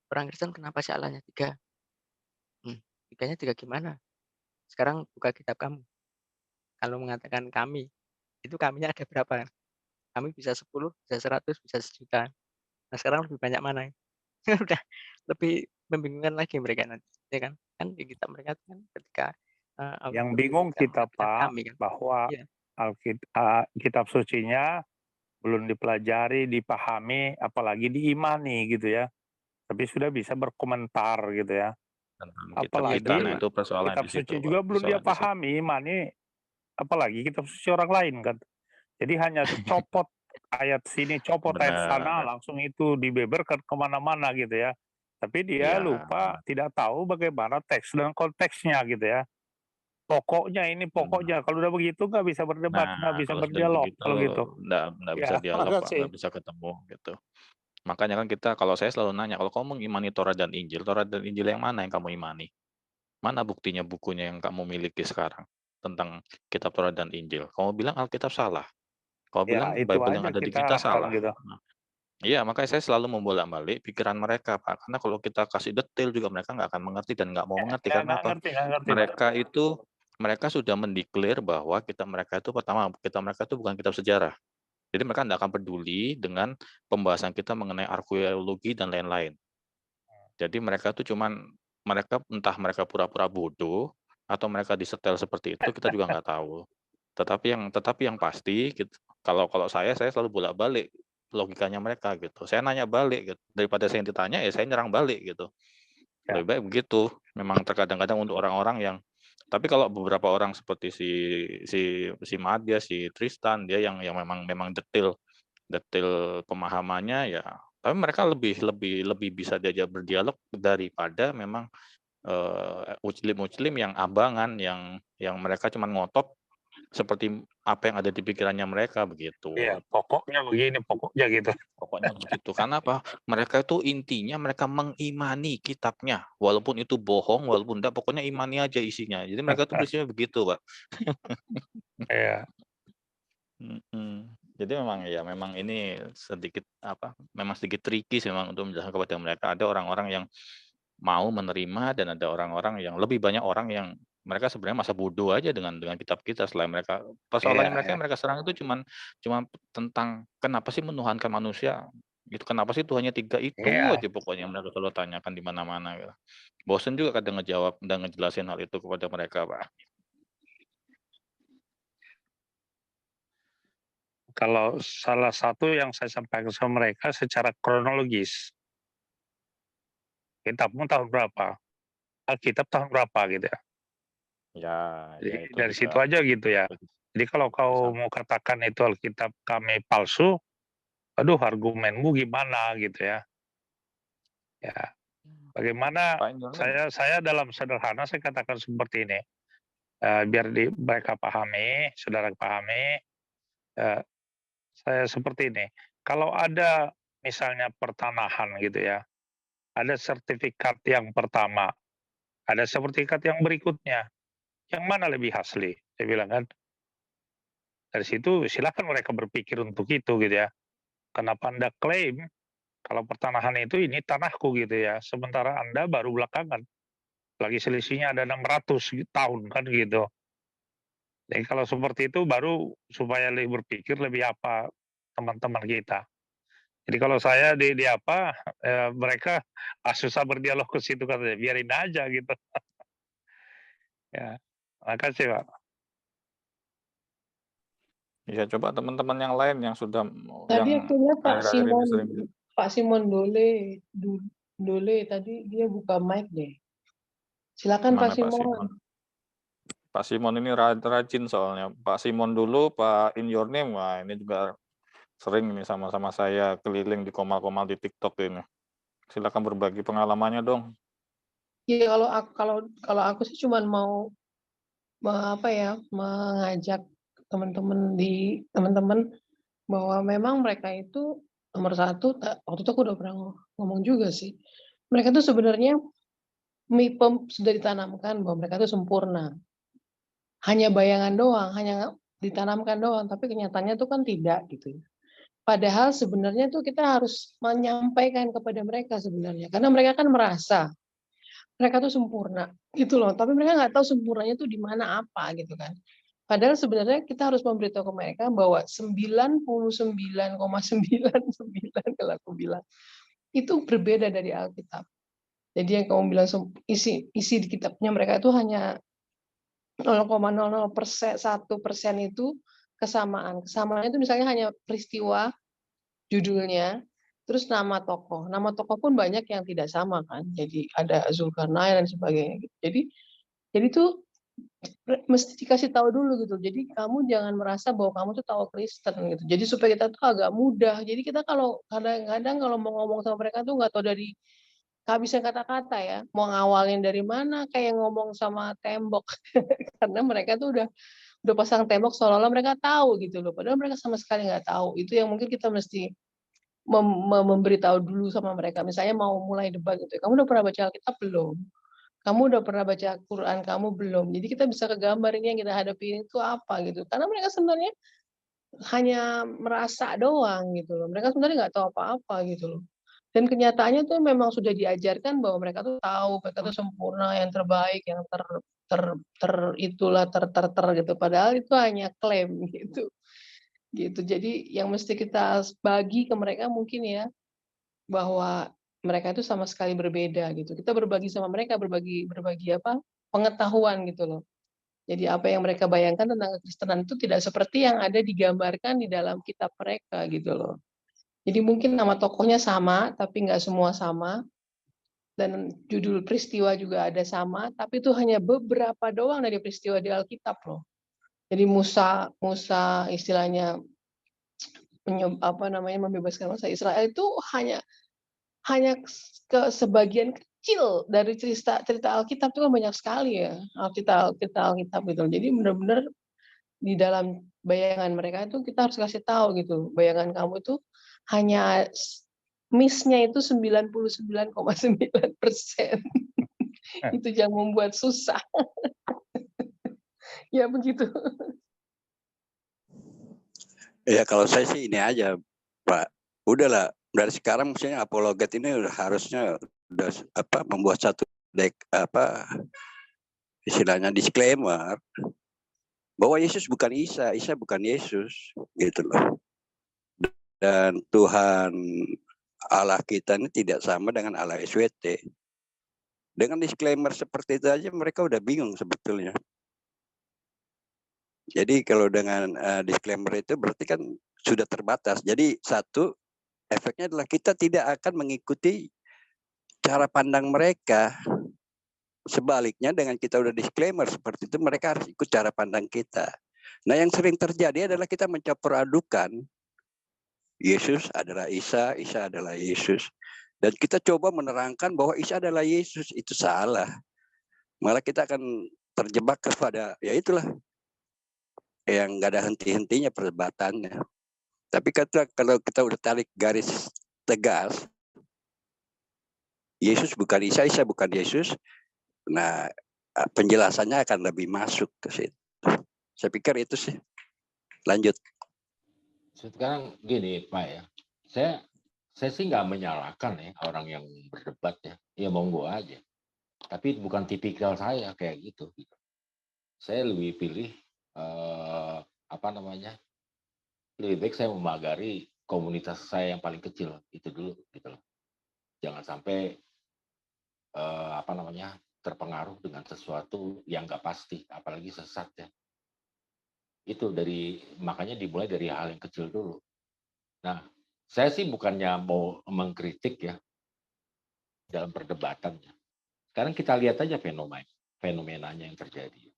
Orang Kristen kenapa sih Allahnya 3? Tiganya 3 gimana? Sekarang buka kitab kamu. Kalau mengatakan kami, itu kaminya ada berapa? Kami bisa 10, bisa 100, bisa 1.000.000. Nah sekarang lebih banyak mana? Udah lebih membingungkan lagi mereka nanti, ya kan? Kan di kitab mereka kan ketika yang bingung kita Pak, kami, kan? bahwa Iya. kitab sucinya belum dipelajari, dipahami, apalagi diimani gitu ya. Tapi sudah bisa berkomentar gitu ya. Apalagi itu persoalan kitab di situ, suci juga Pak. belum dia pahami, imani, apalagi kitab suci orang lain kan. Jadi hanya copot ayat sini, copot ayat sana, langsung itu dibeberkan kemana-mana gitu ya. Tapi dia lupa, tidak tahu bagaimana teks dan konteksnya gitu ya. Pokoknya ini pokoknya, kalau udah begitu nggak bisa berdebat, nggak bisa berdialog kalau gitu. Nggak bisa dialog Pak, nggak bisa ketemu gitu. Makanya kan kalau saya selalu nanya, kalau kamu mengimani Taurat dan Injil yang mana yang kamu imani? Mana buktinya bukunya yang kamu miliki sekarang tentang kitab Taurat dan Injil? Kamu bilang Alkitab salah. Kamu Ya, bilang itu Bible yang aja ada di kita kita harapkan salah. gitu. Nah, iya, makanya saya selalu membolak-balik pikiran mereka, Pak. Karena kalau kita kasih detail juga mereka nggak akan mengerti dan nggak mau mengerti. Karena apa? Nggak ngerti, Pak. Mereka sudah mendeklar bahwa kitab mereka itu bukan kitab sejarah. Jadi mereka tidak akan peduli dengan pembahasan kita mengenai arkeologi dan lain-lain. Jadi mereka entah mereka pura-pura bodoh atau mereka disetel seperti itu, kita juga nggak tahu. Tetapi yang pasti, kalau saya selalu bolak-balik logikanya mereka gitu. Saya nanya balik gitu. Daripada saya yang ditanya, ya saya nyerang balik gitu. Lebih baik begitu. Memang terkadang-kadang untuk orang-orang yang, tapi kalau beberapa orang seperti si Madya, si Tristan, dia yang memang detail pemahamannya ya. Tapi mereka lebih bisa diajak berdialog daripada memang muslim yang abangan, yang mereka cuma ngotot seperti apa yang ada di pikirannya mereka begitu. Iya, pokoknya begini, pokoknya gitu. Pokoknya begitu. Karena apa? Mereka itu intinya mereka mengimani kitabnya, walaupun itu bohong, walaupun enggak, pokoknya imani aja isinya. Jadi mereka tuh prinsipnya begitu, Pak. Iya. Jadi memang ini memang sedikit tricky sih memang untuk menjelaskan kepada mereka. Ada orang-orang yang mau menerima dan ada orang-orang yang lebih banyak orang yang mereka sebenarnya masa bodoh aja dengan kitab kita. Selain mereka persoalannya mereka serang itu cuma tentang kenapa sih menuhankan manusia gitu, kenapa sih Tuhannya 3 itu aja pokoknya mereka selalu tanyakan di mana-mana gitu. Bosen juga kadang ngejawab dan ngejelasin hal itu kepada mereka, Pak. Kalau salah satu yang saya sampaikan sama mereka secara kronologis, kitabmu tahun berapa? Alkitab tahun berapa gitu ya? Jadi Itu dari juga situ aja gitu ya. Jadi kalau kau mau katakan itu Alkitab kami palsu, aduh argumenmu gimana gitu ya. Ya, bagaimana saya dalam sederhana saya katakan seperti ini. Biar mereka pahami, saudara pahami, saya seperti ini. Kalau ada misalnya pertanahan gitu ya, ada sertifikat yang pertama, ada sertifikat yang berikutnya, yang mana lebih asli? Saya bilang kan, dari situ silakan mereka berpikir untuk itu gitu ya. Kenapa Anda klaim kalau pertanahan itu ini tanahku gitu ya, sementara Anda baru belakangan, lagi selisihnya ada 600 tahun kan gitu. Jadi kalau seperti itu baru supaya lebih berpikir lebih apa teman-teman kita. Jadi kalau saya di mereka susah berdialog ke situ katanya, biarin aja gitu. Ya, makasih Pak. Ya coba teman-teman yang lain yang sudah Tadi aku lihat Pak Simon Dole tadi dia buka mic deh. Silakan Pak Simon. Pak Simon ini rajin soalnya. Pak Simon dulu, Pak In Your Name, wah ini juga sering ini sama-sama saya keliling di komal-komal di TikTok ini. Silakan berbagi pengalamannya dong. Iya, kalau aku sih cuma mau mengajak teman-teman bahwa memang mereka itu nomor satu, waktu itu aku udah pernah ngomong juga sih. Mereka tuh sebenarnya sudah ditanamkan bahwa mereka itu sempurna. Hanya bayangan doang, hanya ditanamkan doang, tapi kenyataannya itu kan tidak gitu. Padahal sebenarnya tuh kita harus menyampaikan kepada mereka sebenarnya, karena mereka kan merasa mereka tuh sempurna gitu loh, tapi mereka nggak tahu sempurnanya tuh di mana apa gitu kan. Padahal sebenarnya kita harus memberitahu ke mereka bahwa 99,99 kalau aku bilang itu berbeda dari Alkitab. Jadi yang kamu bilang isi di kitabnya mereka itu hanya 0,00% 1% itu kesamaan. Kesamaannya itu misalnya hanya peristiwa, judulnya, terus nama tokoh. Nama tokoh pun banyak yang tidak sama kan. Jadi ada Zulkarnain dan sebagainya. Jadi tuh mesti dikasih tahu dulu gitu. Jadi kamu jangan merasa bahwa kamu tuh tahu Kristen gitu. Jadi supaya kita tuh agak mudah. Jadi kita kalau kadang-kadang kalau mau ngomong sama mereka tuh nggak tahu dari kehabisan kata-kata ya. Mau ngawalin dari mana kayak ngomong sama tembok. Karena mereka tuh udah pasang tembok seolah-olah mereka tahu gitu loh. Padahal mereka sama sekali nggak tahu. Itu yang mungkin kita mesti memberitahu dulu sama mereka. Misalnya mau mulai debat gitu, kamu udah pernah baca Alkitab belum? Kamu udah pernah baca Quran kamu belum? Jadi kita bisa kegambar ini yang kita hadapi itu apa gitu. Karena mereka sebenarnya hanya merasa doang gitu loh. Mereka sebenarnya nggak tahu apa-apa gitu loh. Dan kenyataannya tuh memang sudah diajarkan bahwa mereka tuh tahu, mereka tuh sempurna, yang terbaik, yang ter gitu. Padahal itu hanya klaim gitu. Gitu. Jadi yang mesti kita bagi ke mereka mungkin ya bahwa mereka itu sama sekali berbeda gitu. Kita berbagi sama mereka, berbagi apa? Pengetahuan gitu loh. Jadi apa yang mereka bayangkan tentang kekristenan itu tidak seperti yang ada digambarkan di dalam kitab mereka gitu loh. Jadi mungkin nama tokohnya sama, tapi nggak semua sama. Dan judul peristiwa juga ada sama, tapi itu hanya beberapa doang dari peristiwa di Alkitab loh. Jadi Musa istilahnya membebaskan bangsa Israel itu hanya ke sebagian kecil dari cerita Alkitab itu kan banyak sekali ya Alkitab gitu. Jadi benar-benar di dalam bayangan mereka itu kita harus kasih tahu gitu. Bayangan kamu itu hanya miss-nya itu 99,9%. Itu yang membuat susah. Ya begitu. Ya kalau saya sih ini aja, Pak. Udahlah, dari sekarang misalnya apologet ini harusnya membuat satu istilahnya disclaimer bahwa Yesus bukan Isa, Isa bukan Yesus, gitu loh. Dan Tuhan Allah kita ini tidak sama dengan Allah SWT. Dengan disclaimer seperti itu aja mereka udah bingung sebetulnya. Jadi kalau dengan disclaimer itu berarti kan sudah terbatas. Jadi satu, efeknya adalah kita tidak akan mengikuti cara pandang mereka. Sebaliknya dengan kita udah disclaimer seperti itu, mereka harus ikut cara pandang kita. Nah yang sering terjadi adalah kita mencampur adukan. Yesus adalah Isa, Isa adalah Yesus. Dan kita coba menerangkan bahwa Isa adalah Yesus, itu salah. Malah kita akan terjebak kepada, ya itulah, yang nggak ada henti-hentinya perdebatannya. Tapi kalau kita udah tarik garis tegas, Yesus bukan Isa, Isa bukan Yesus, nah penjelasannya akan lebih masuk ke situ. Saya pikir itu sih. Lanjut. Sekarang gini Pak ya, saya sih nggak menyalahkan ya orang yang berdebat ya monggo aja. Tapi bukan tipikal saya kayak gitu. Saya lebih pilih lebih baik saya memagari komunitas saya yang paling kecil itu dulu gitu loh. Jangan sampai terpengaruh dengan sesuatu yang nggak pasti, apalagi sesat ya. Itu makanya dimulai dari hal yang kecil dulu. Nah, saya sih bukannya mau mengkritik ya dalam perdebatannya. Sekarang kita lihat aja fenomenanya yang terjadi.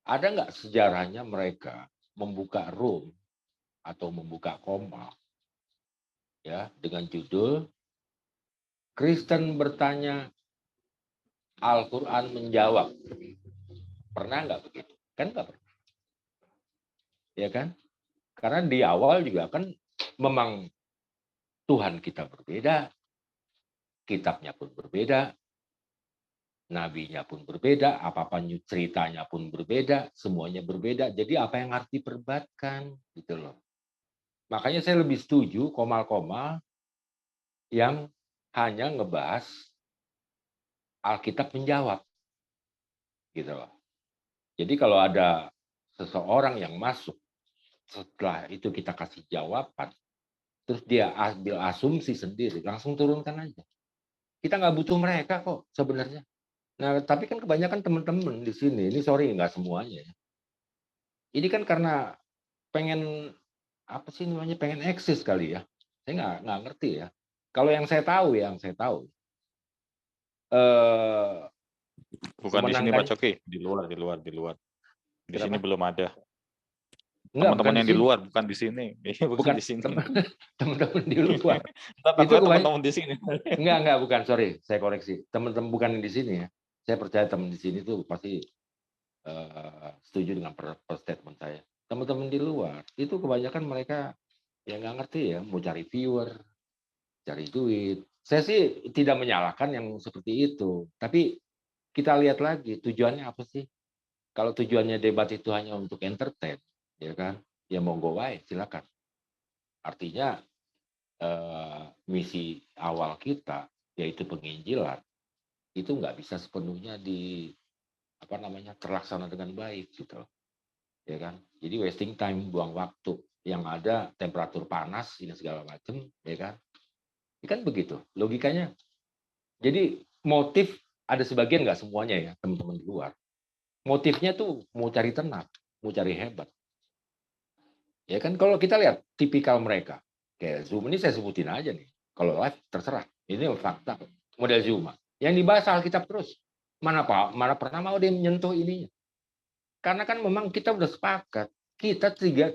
Ada nggak sejarahnya mereka membuka room atau membuka koma ya dengan judul Kristen bertanya, Al-Quran menjawab. Pernah nggak begitu? Kan nggak pernah. Ya kan? Karena di awal juga kan memang Tuhan kita berbeda, kitabnya pun berbeda, nabinya pun berbeda, apa-apa ceritanya pun berbeda, semuanya berbeda. Jadi apa yang harus diperdebatkan gitu loh. Makanya saya lebih setuju komal-komal yang hanya ngebahas Alkitab menjawab. Gitu loh. Jadi kalau ada seseorang yang masuk setelah itu kita kasih jawaban, terus dia ambil asumsi sendiri, langsung turunkan aja. Kita nggak butuh mereka kok sebenarnya. Nah, tapi kan kebanyakan teman-teman di sini, ini sorry nggak semuanya. Ini kan karena pengen pengen eksis kali ya. Saya nggak ngerti ya. Kalau yang saya tahu bukan di sini Pak Coki, di luar. Di sini belum ada. Teman-teman yang di luar, bukan di sini. Bukan di sini. Teman-teman di luar. Itu teman-teman di sini. Enggak, bukan. Sorry, saya koreksi. Teman-teman bukan yang di sini ya. Saya percaya teman di sini tuh pasti setuju dengan statement saya. Teman-teman di luar, itu kebanyakan mereka yang nggak ngerti ya, mau cari viewer, cari duit. Saya sih tidak menyalahkan yang seperti itu, tapi kita lihat lagi tujuannya apa sih? Kalau tujuannya debat itu hanya untuk entertain, ya kan? Ya monggo wae, silakan. Artinya misi awal kita yaitu penginjilan itu nggak bisa sepenuhnya terlaksana dengan baik gitu, ya kan? Jadi wasting time, buang waktu. Yang ada temperatur panas ini segala macam, ya kan? Ini kan begitu logikanya. Jadi motif ada sebagian, nggak semuanya ya teman-teman di luar. Motifnya tuh mau cari tenang, mau cari hebat. Ya kan kalau kita lihat tipikal mereka, kayak Zoom ini saya sebutin aja nih. Kalau live terserah, ini fakta model Zoom. Yang dibahas Alkitab terus. Mana pernah mau dia menyentuh ininya. Karena kan memang kita udah sepakat, kita tidak